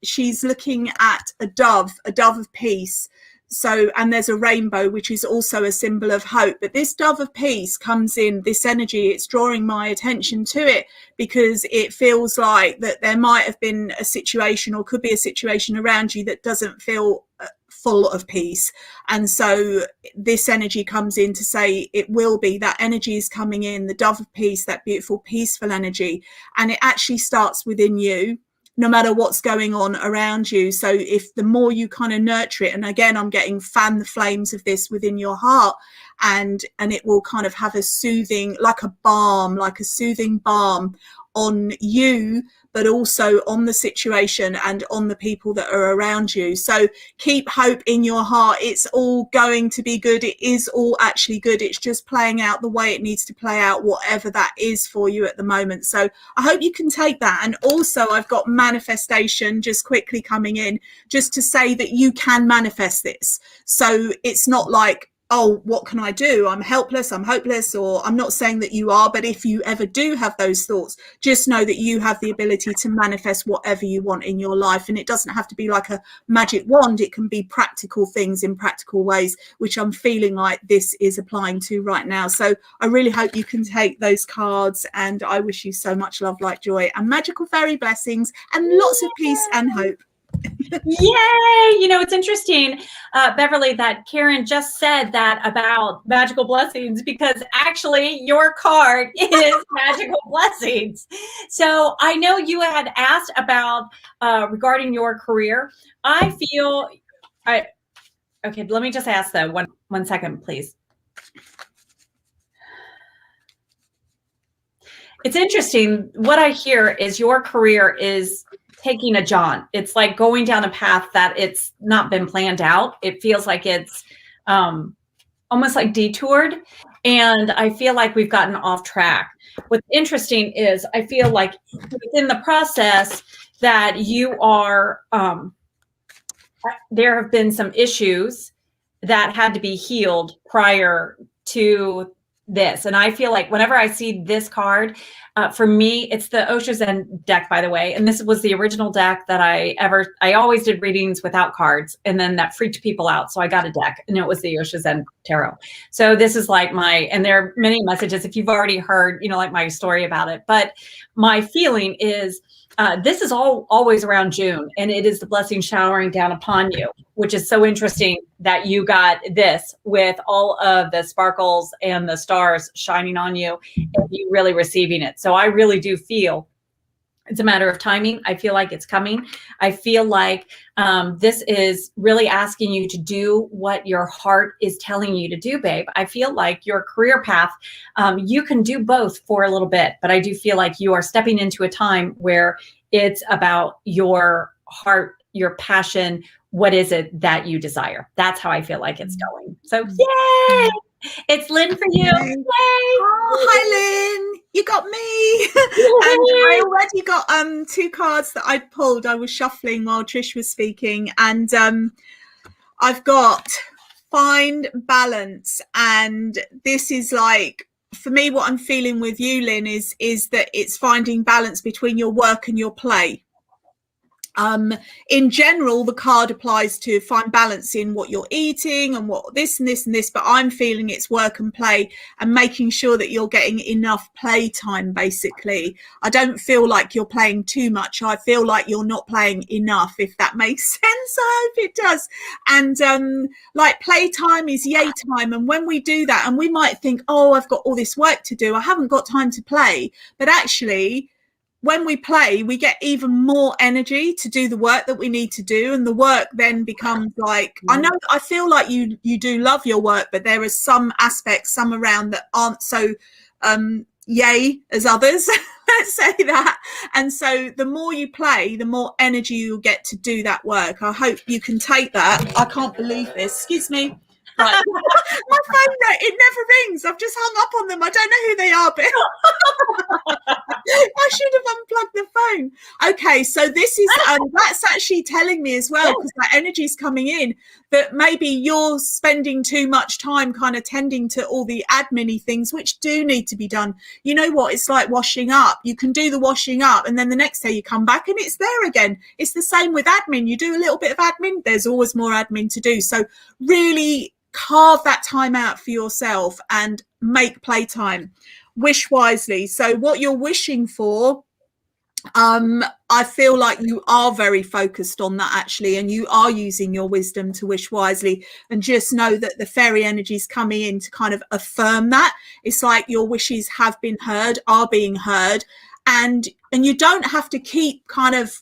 she's looking at a dove of peace. So, and there's a rainbow, which is also a symbol of hope. But this dove of peace comes in, this energy, it's drawing my attention to it, because it feels like that there might have been a situation, or could be a situation around you that doesn't feel full of peace. And so this energy comes in to say it will be, that energy is coming in, the dove of peace, that beautiful, peaceful energy. And it actually starts within you, no matter what's going on around you. So if the more you kind of nurture it, and again, I'm getting fan the flames of this within your heart, and it will kind of have a soothing, like a soothing balm on you, but also on the situation and on the people that are around you. So keep hope in your heart. It's all going to be good. It is all actually good. It's just playing out the way it needs to play out, whatever that is for you at the moment. So I hope you can take that. And also I've got manifestation just quickly coming in, just to say that you can manifest this. So it's not like, oh, what can I do? I'm helpless, I'm hopeless, or I'm not saying that you are, but if you ever do have those thoughts, just know that you have the ability to manifest whatever you want in your life. And it doesn't have to be like a magic wand. It can be practical things in practical ways, which I'm feeling like this is applying to right now. So I really hope you can take those cards, and I wish you so much love, light, joy, and magical fairy blessings, and lots of peace and hope. Yay! You know, it's interesting, Beverly, that Karen just said that about magical blessings, because actually your card is magical blessings. So I know you had asked about regarding your career. I feel Okay, let me just ask though, one second, please. It's interesting. What I hear is your career is taking a jaunt. It's like going down a path that it's not been planned out. It feels like it's almost like detoured. And I feel like we've gotten off track. What's interesting is I feel like within the process that you are, there have been some issues that had to be healed prior to this. And I feel like whenever I see this card, for me, it's the Osho's End deck, by the way. And this was the original deck that I always did readings without cards. And then that freaked people out. So I got a deck and it was the Osho's End Tarot. So this is like and there are many messages if you've already heard, like my story about it. But my feeling is, this is always around June, and it is the blessing showering down upon you, which is so interesting that you got this with all of the sparkles and the stars shining on you and you really receiving it. So I really do feel it's a matter of timing. I feel like it's coming. I feel like this is really asking you to do what your heart is telling you to do, babe. I feel like your career path, you can do both for a little bit, but I do feel like you are stepping into a time where it's about your heart, your passion. What is it that you desire? That's how I feel like it's going. So yay! It's Lynn for you. Yay! Oh, hi, Lynn. You got me. And I already got 2 cards that I'd pulled. I was shuffling while Trish was speaking, and I've got Find Balance. And this is like, for me, what I'm feeling with you, Lynn, is that it's finding balance between your work and your play. In general, the card applies to find balance in what you're eating and what this and this and this, but I'm feeling it's work and play and making sure that you're getting enough play time, basically. I don't feel like you're playing too much. I feel like you're not playing enough, if that makes sense. I hope it does. And like playtime is yay time. And when we do that, and we might think, oh, I've got all this work to do, I haven't got time to play. But actually, when we play, we get even more energy to do the work that we need to do. And the work then becomes like, I feel like you do love your work, but there are some aspects, some around that aren't so yay as others. Let's say that. And so the more you play, the more energy you'll get to do that work. I hope you can take that. I can't believe this. Excuse me. Right. My phone, it never rings. I've just hung up on them. I don't know who they are, but I should have unplugged the phone. Okay, so this is that's actually telling me as well, because that energy is coming in, that maybe you're spending too much time kind of tending to all the admin-y things which do need to be done. You know what? It's like washing up. You can do the washing up, and then the next day you come back and it's there again. It's the same with admin. You do a little bit of admin, there's always more admin to do. So really carve that time out for yourself and make playtime. Wish wisely. So what you're wishing for, I feel like you are very focused on that, actually, and you are using your wisdom to wish wisely. And just know that the fairy energy is coming in to kind of affirm that. It's like your wishes have been heard, are being heard, and you don't have to keep kind of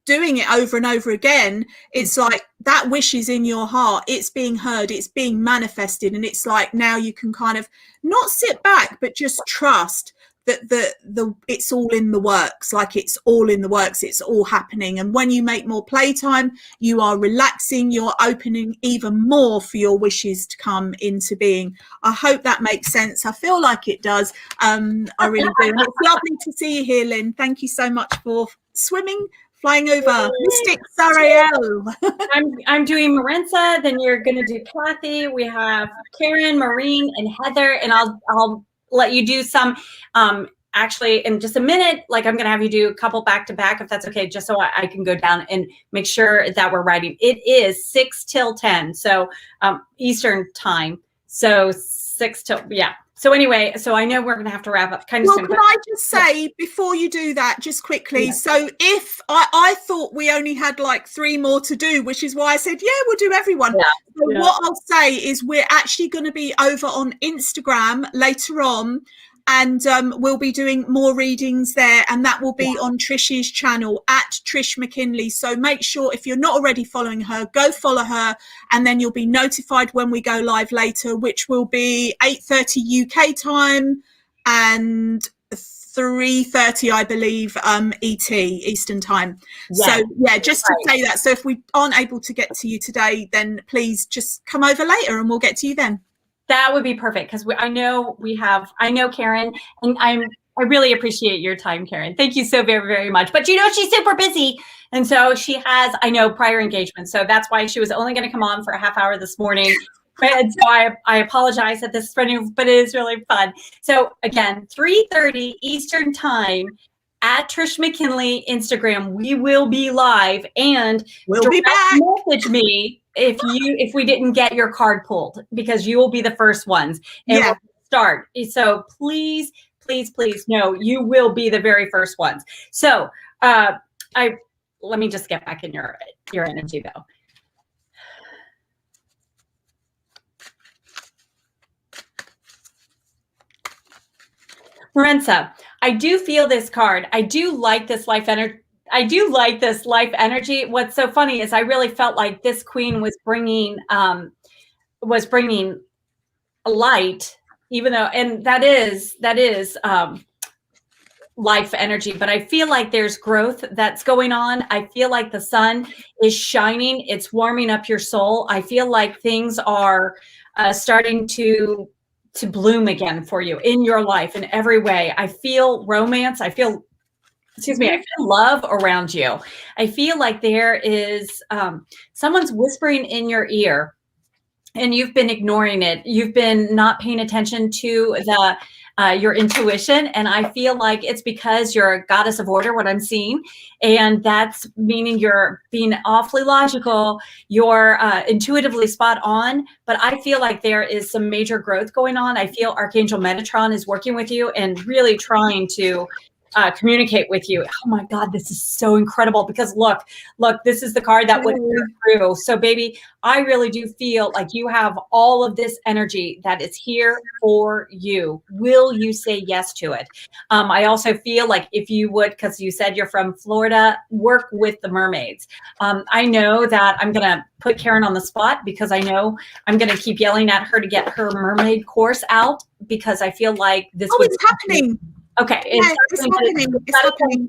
doing it over and over again. It's like that wish is in your heart, it's being heard, it's being manifested, and it's like now you can kind of not sit back but just trust that the it's all in the works. Like it's all in the works, it's all happening. And when you make more playtime, you are relaxing, you're opening even more for your wishes to come into being. I hope that makes sense. I feel like it does. I really do. And it's lovely to see you here, Lynn. Thank you so much for swimming, flying over. Mystic Sacrial. I'm doing Maritza, then you're going to do Kathy. We have Karen, Maureen, and Heather, and I'll let you do some actually in just a minute. Like I'm going to have you do a couple back to back, if that's okay, just so I can go down and make sure that we're writing. It is 6 till 10, so Eastern time. So 6 till, yeah. So anyway, so I know we're going to have to wrap up kind of soon. Can I just say, before you do that, just quickly, yeah. So if I thought we only had like 3 more to do, which is why I said, yeah, we'll do everyone. Yeah. So what I'll say is we're actually going to be over on Instagram later on. And we'll be doing more readings there, and that will be on Trish's channel at Trish McKinley. So make sure, if you're not already following her, go follow her, and then you'll be notified when we go live later, which will be 8:30 UK time and 3:30, I believe, Eastern time. So yeah, just to say that. So if we aren't able to get to you today, then please just come over later and we'll get to you then. That would be perfect, because I know Karen, and I really appreciate your time, Karen. Thank you so very, very much. But she's super busy, and so she has, prior engagements. So that's why she was only going to come on for a half hour this morning. And so I apologize that this is running, but it is really fun. So again, 3:30 Eastern time at Trish McKinley Instagram. We will be live, and we'll be back. Message me if we didn't get your card pulled, because you will be the first ones, and we'll start. So please know you will be the very first ones. So let me just get back in your energy though. Lorenza, I do feel this card. I do like this life energy. What's so funny is I really felt like this queen was bringing a light, even though, and that is life energy. But I feel like there's growth that's going on. I feel like the sun is shining. It's warming up your soul. I feel like things are starting to bloom again for you in your life in every way. I feel romance. I feel love around you. I feel like there is someone's whispering in your ear, and you've been ignoring it. You've been not paying attention to your intuition. And I feel like it's because you're a goddess of order, what I'm seeing. And that's meaning you're being awfully logical. You're intuitively spot on. But I feel like there is some major growth going on. I feel Archangel Metatron is working with you and really trying to communicate with you. Oh my God, this is so incredible, because look, this is the card that went through. So baby, I really do feel like you have all of this energy that is here for you. Will you say yes to it? I also feel like if you would, because you said you're from Florida, work with the mermaids. I know that I'm going to put Karen on the spot, because I know I'm going to keep yelling at her to get her mermaid course out, because I feel like this it's happening. Okay, it's happening.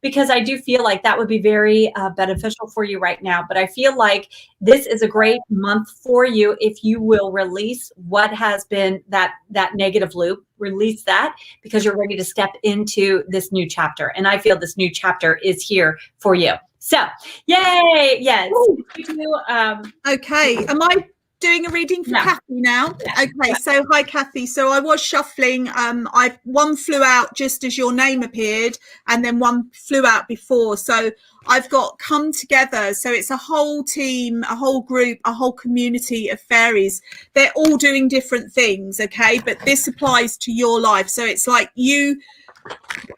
Because I do feel like that would be very beneficial for you right now. But I feel like this is a great month for you if you will release what has been that negative loop. Release that, because you're ready to step into this new chapter. And I feel this new chapter is here for you. So, yay! Yes. Okay. Am I doing a reading for Kathy now? Okay, so hi Kathy. So I was shuffling. One flew out just as your name appeared, and then one flew out before. So I've got come together. So it's a whole team, a whole group, a whole community of fairies. They're all doing different things, okay? But this applies to your life. So it's like you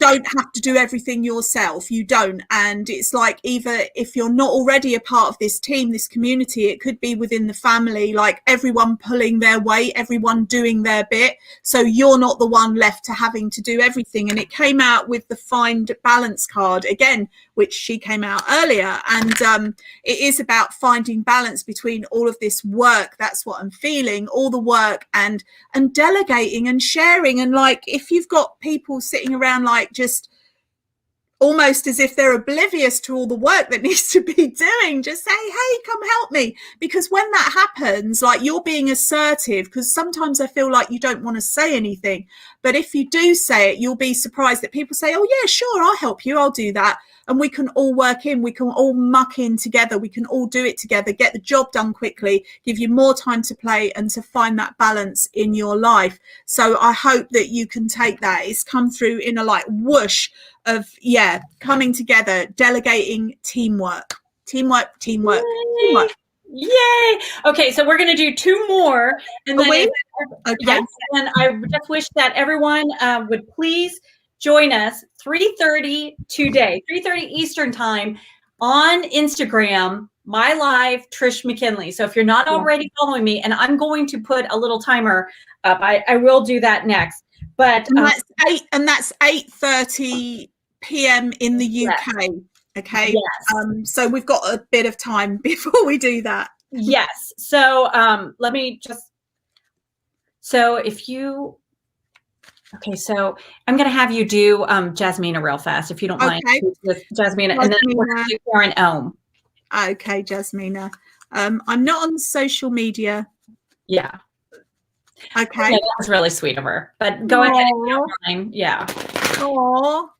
don't have to do everything yourself. You don't. And it's like, either if you're not already a part of this team, this community, it could be within the family, like everyone pulling their weight, everyone doing their bit, so you're not the one left to having to do everything. And it came out with the Find Balance card again, which she came out earlier, and it is about finding balance between all of this work. That's what I'm feeling, all the work and delegating and sharing. And like, if you've got people sitting around like just almost as if they're oblivious to all the work that needs to be doing, just say, hey, come help me. Because when that happens, like, you're being assertive, because sometimes I feel like you don't want to say anything, but if you do say it, you'll be surprised that people say, oh yeah, sure, I'll help you, I'll do that. And we can all work in, we can all muck in together, we can all do it together, get the job done quickly, give you more time to play and to find that balance in your life. So I hope that you can take that. It's come through in a like whoosh of, yeah, coming together, delegating, teamwork. Yay. Okay, so we're going to do two more. And then okay. Yes, and I just wish that everyone would please join us 3:30 today, 3:30 Eastern time on Instagram, my live Trish McKinley. So if you're not already following me, and I'm going to put a little timer up, I will do that next. But that's 8:30 p.m. in the UK. Okay. Yes. So we've got a bit of time before we do that. Yes. So let me just. So if you. Okay, so I'm going to have you do Jasmina real fast, if you don't mind. With Jasmina, and then we're going to do Karen Ohm. Okay, Jasmina. I'm not on social media. Yeah. Okay. Yeah, that was really sweet of her. But go ahead if you don't mind. Yeah. Oh,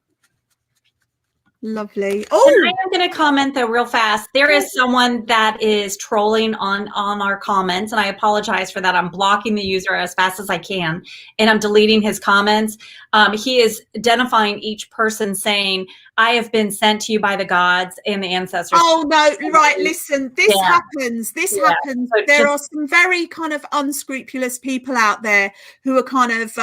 lovely. Oh, and I am going to comment though real fast. There is someone that is trolling on our comments, and I apologize for that. I'm blocking the user as fast as I can, and I'm deleting his comments. He is identifying each person, saying, "I have been sent to you by the gods and the ancestors." Oh no! Right, listen. This happens. This happens. So there are some very kind of unscrupulous people out there who are kind of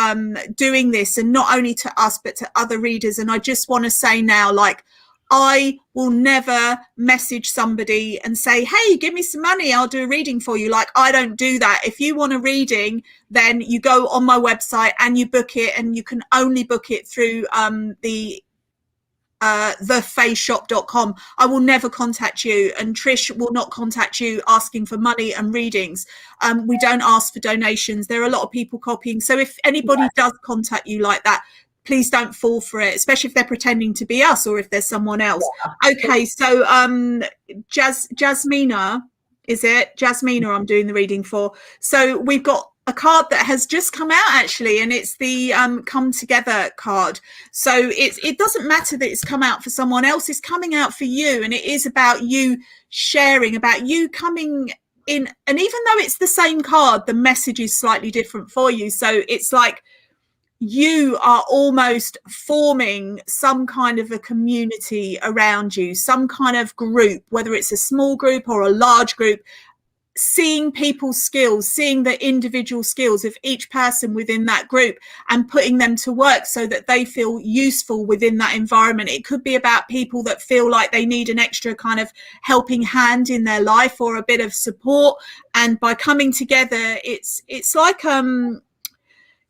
doing this, and not only to us but to other readers. And I just want to say now, like, I will never message somebody and say, hey, give me some money, I'll do a reading for you. Like, I don't do that. If you want a reading, then you go on my website and you book it, and you can only book it through thefaceshop.com. I will never contact you, and Trish will not contact you asking for money and readings. We don't ask for donations. There are a lot of people copying. So if anybody does contact you like that, please don't fall for it, especially if they're pretending to be us or if there's someone else. Okay, so Jasmina, is it? Jasmina I'm doing the reading for. So we've got a card that has just come out actually, and it's the Come Together card. So it doesn't matter that it's come out for someone else, it's coming out for you, and it is about you sharing, about you coming in. And even though it's the same card, the message is slightly different for you. So it's like you are almost forming some kind of a community around you, some kind of group, whether it's a small group or a large group, seeing people's skills, seeing the individual skills of each person within that group and putting them to work so that they feel useful within that environment. It could be about people that feel like they need an extra kind of helping hand in their life or a bit of support. And by coming together, it's like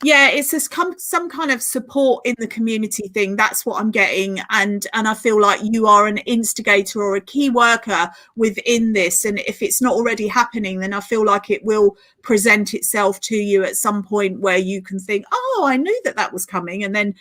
it's just some kind of support in the community thing. That's what I'm getting. And I feel like you are an instigator or a key worker within this. And if it's not already happening, then I feel like it will present itself to you at some point where you can think, oh, I knew that was coming. And then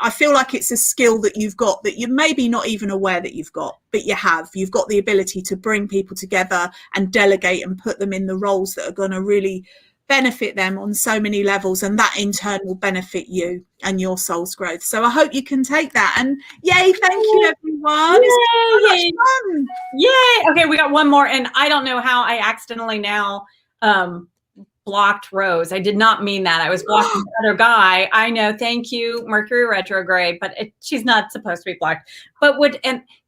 I feel like it's a skill that you've got that you're maybe not even aware that you've got, but you've got the ability to bring people together and delegate and put them in the roles that are going to really benefit them on so many levels, and that in turn will benefit you and your soul's growth. So I hope you can take that. And yay, thank you everyone. Yay. Fun. Yay. Okay, we got one more, and I don't know how I accidentally now blocked Rose. I did not mean that. I was blocking the other guy. I know. Thank you, Mercury retrograde, but she's not supposed to be blocked. But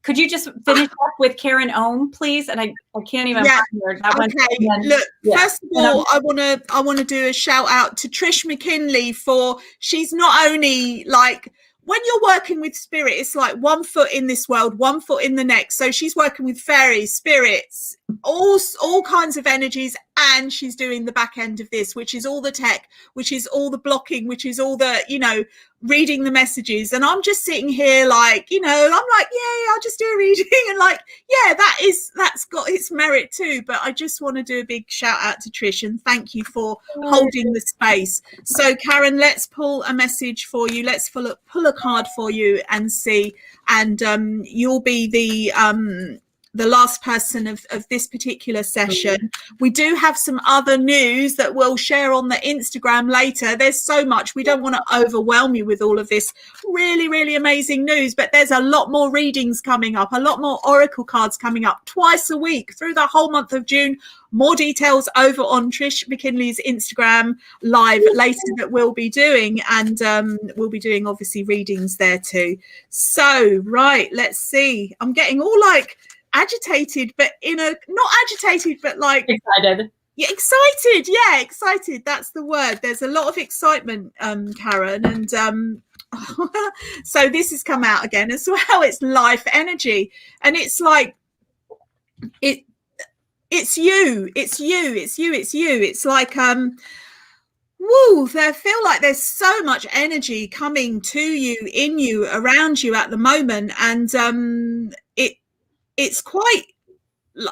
could you just finish up with Karen Ohm, please? And I can't even find her. That one. Look, first of all, I want to do a shout out to Trish McKinley for, she's not only like, when you're working with spirit, it's like 1 foot in this world, 1 foot in the next. So she's working with fairies, spirits, all kinds of energies, and she's doing the back end of this, which is all the tech, which is all the blocking, which is all the, reading the messages. And I'm just sitting here like, I'm like, yeah, I'll just do a reading. And like, yeah, that's got its merit too. But I just want to do a big shout out to Trish and thank you for holding the space. So Karen, let's pull a message for you. Let's pull a card for you and see. And you'll be the last person of this particular session. We do have some other news that we'll share on the Instagram later. There's so much. We don't want to overwhelm you with all of this really, really amazing news, but there's a lot more readings coming up, a lot more oracle cards coming up twice a week through the whole month of June. More details over on Trish McKinley's Instagram live later that we'll be doing, and we'll be doing obviously readings there too. So, right, let's see. I'm getting all like agitated, but not agitated, but like excited. Excited. That's the word. There's a lot of excitement, Karen, and so this has come out again as well. It's life energy, and it's like it's you. It's like woo, they feel like there's so much energy coming to you, in you, around you at the moment. And it's quite,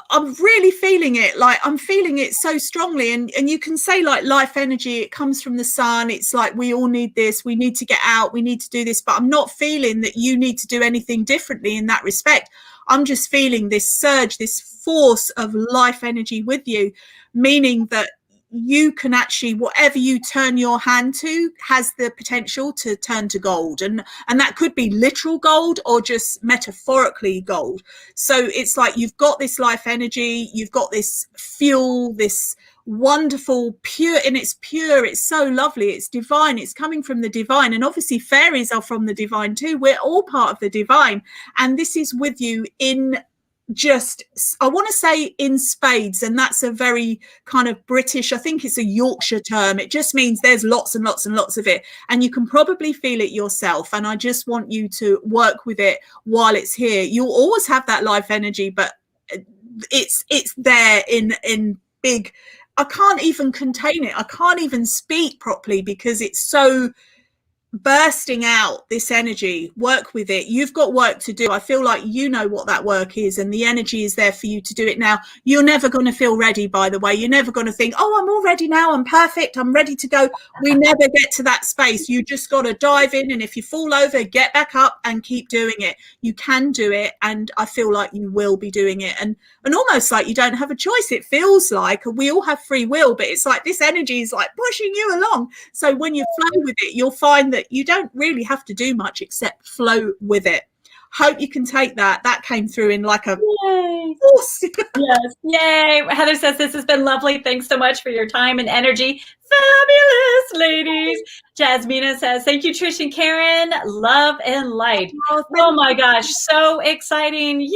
I'm really feeling it. Like, I'm feeling it so strongly. And you can say, like, life energy, it comes from the sun. It's like, we all need this. We need to get out. We need to do this. But I'm not feeling that you need to do anything differently in that respect. I'm just feeling this surge, this force of life energy with you, meaning that you can actually, whatever you turn your hand to has the potential to turn to gold. And that could be literal gold or just metaphorically gold. So it's like, you've got this life energy, you've got this fuel, this wonderful, pure, and it's pure, it's so lovely, it's divine, it's coming from the divine. And obviously fairies are from the divine too. We're all part of the divine, and this is with you in, just, I want to say, in spades. And that's a very kind of British, I think it's a Yorkshire term. It just means there's lots and lots and lots of it, and you can probably feel it yourself. And I just want you to work with it while it's here. You'll always have that life energy, but it's there in big, I can't even contain it. I can't even speak properly because it's so bursting out, this energy. Work with it. You've got work to do. I feel like you know what that work is, and the energy is there for you to do it now. You're never going to feel ready, by the way. You're never going to think, oh, I'm all ready now, I'm perfect, I'm ready to go. We never get to that space. You just got to dive in, and if you fall over, get back up and keep doing it. You can do it, and I feel like you will be doing it, and almost like you don't have a choice. It feels like we all have free will, but it's like this energy is like pushing you along. So when you flow with it, you'll find that you don't really have to do much except flow with it. Hope you can take that. That came through in like a force. Yes. Yay. Heather says, this has been lovely. Thanks so much for your time and energy. Fabulous, ladies. Jasmina says, thank you, Trish and Karen. Love and light. Oh my gosh. So exciting. Yay.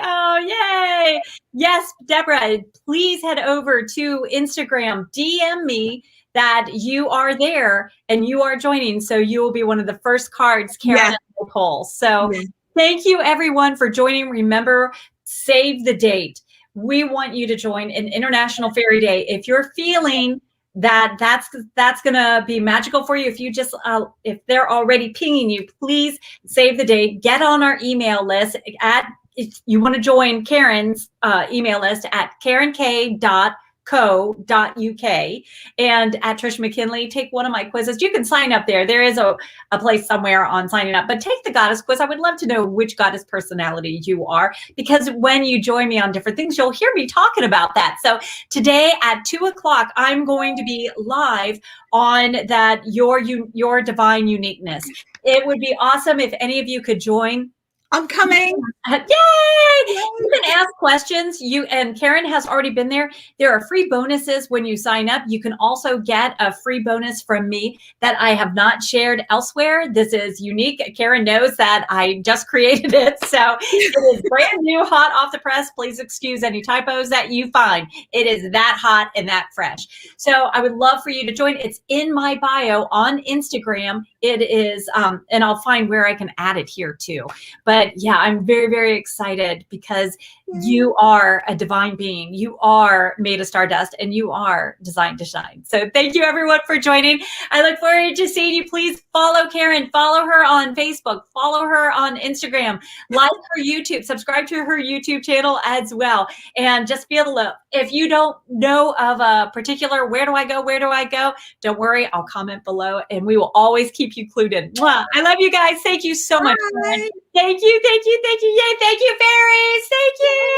Oh, yay. Yes, Deborah, please head over to Instagram. DM me that you are there and you are joining. So you will be one of the first cards Karen will pull. So thank you everyone for joining. Remember, save the date. We want you to join an International Fairy Day. If you're feeling that that's going to be magical for you, if you just, if they're already pinging you, please save the date. Get on our email list if you want to join Karen's email list at karenk.co.uk and at Trish McKinley. Take one of my quizzes. You can sign up there. There is a place somewhere on signing up, but take the goddess quiz. I would love to know which goddess personality you are, because when you join me on different things, you'll hear me talking about that. So today at 2:00, I'm going to be live on that, your divine uniqueness. It would be awesome if any of you could join. I'm coming. Yay! You can ask questions. And Karen has already been there. There are free bonuses when you sign up. You can also get a free bonus from me that I have not shared elsewhere. This is unique. Karen knows that I just created it. So it is brand new, hot off the press. Please excuse any typos that you find. It is that hot and that fresh. So I would love for you to join. It's in my bio on Instagram. It is, and I'll find where I can add it here too. But yeah, I'm very, very excited because you are a divine being. You are made of stardust and you are designed to shine. So thank you everyone for joining. I look forward to seeing you. Please follow Karen, follow her on Facebook, follow her on Instagram, like her YouTube, subscribe to her YouTube channel as well. And just feel the love. If you don't know of a particular, where do I go? Don't worry, I'll comment below and we will always keep you clued in. Mwah. I love you guys. Thank you so much. Karen. Thank you. Yay. Thank you, fairies. Thank you.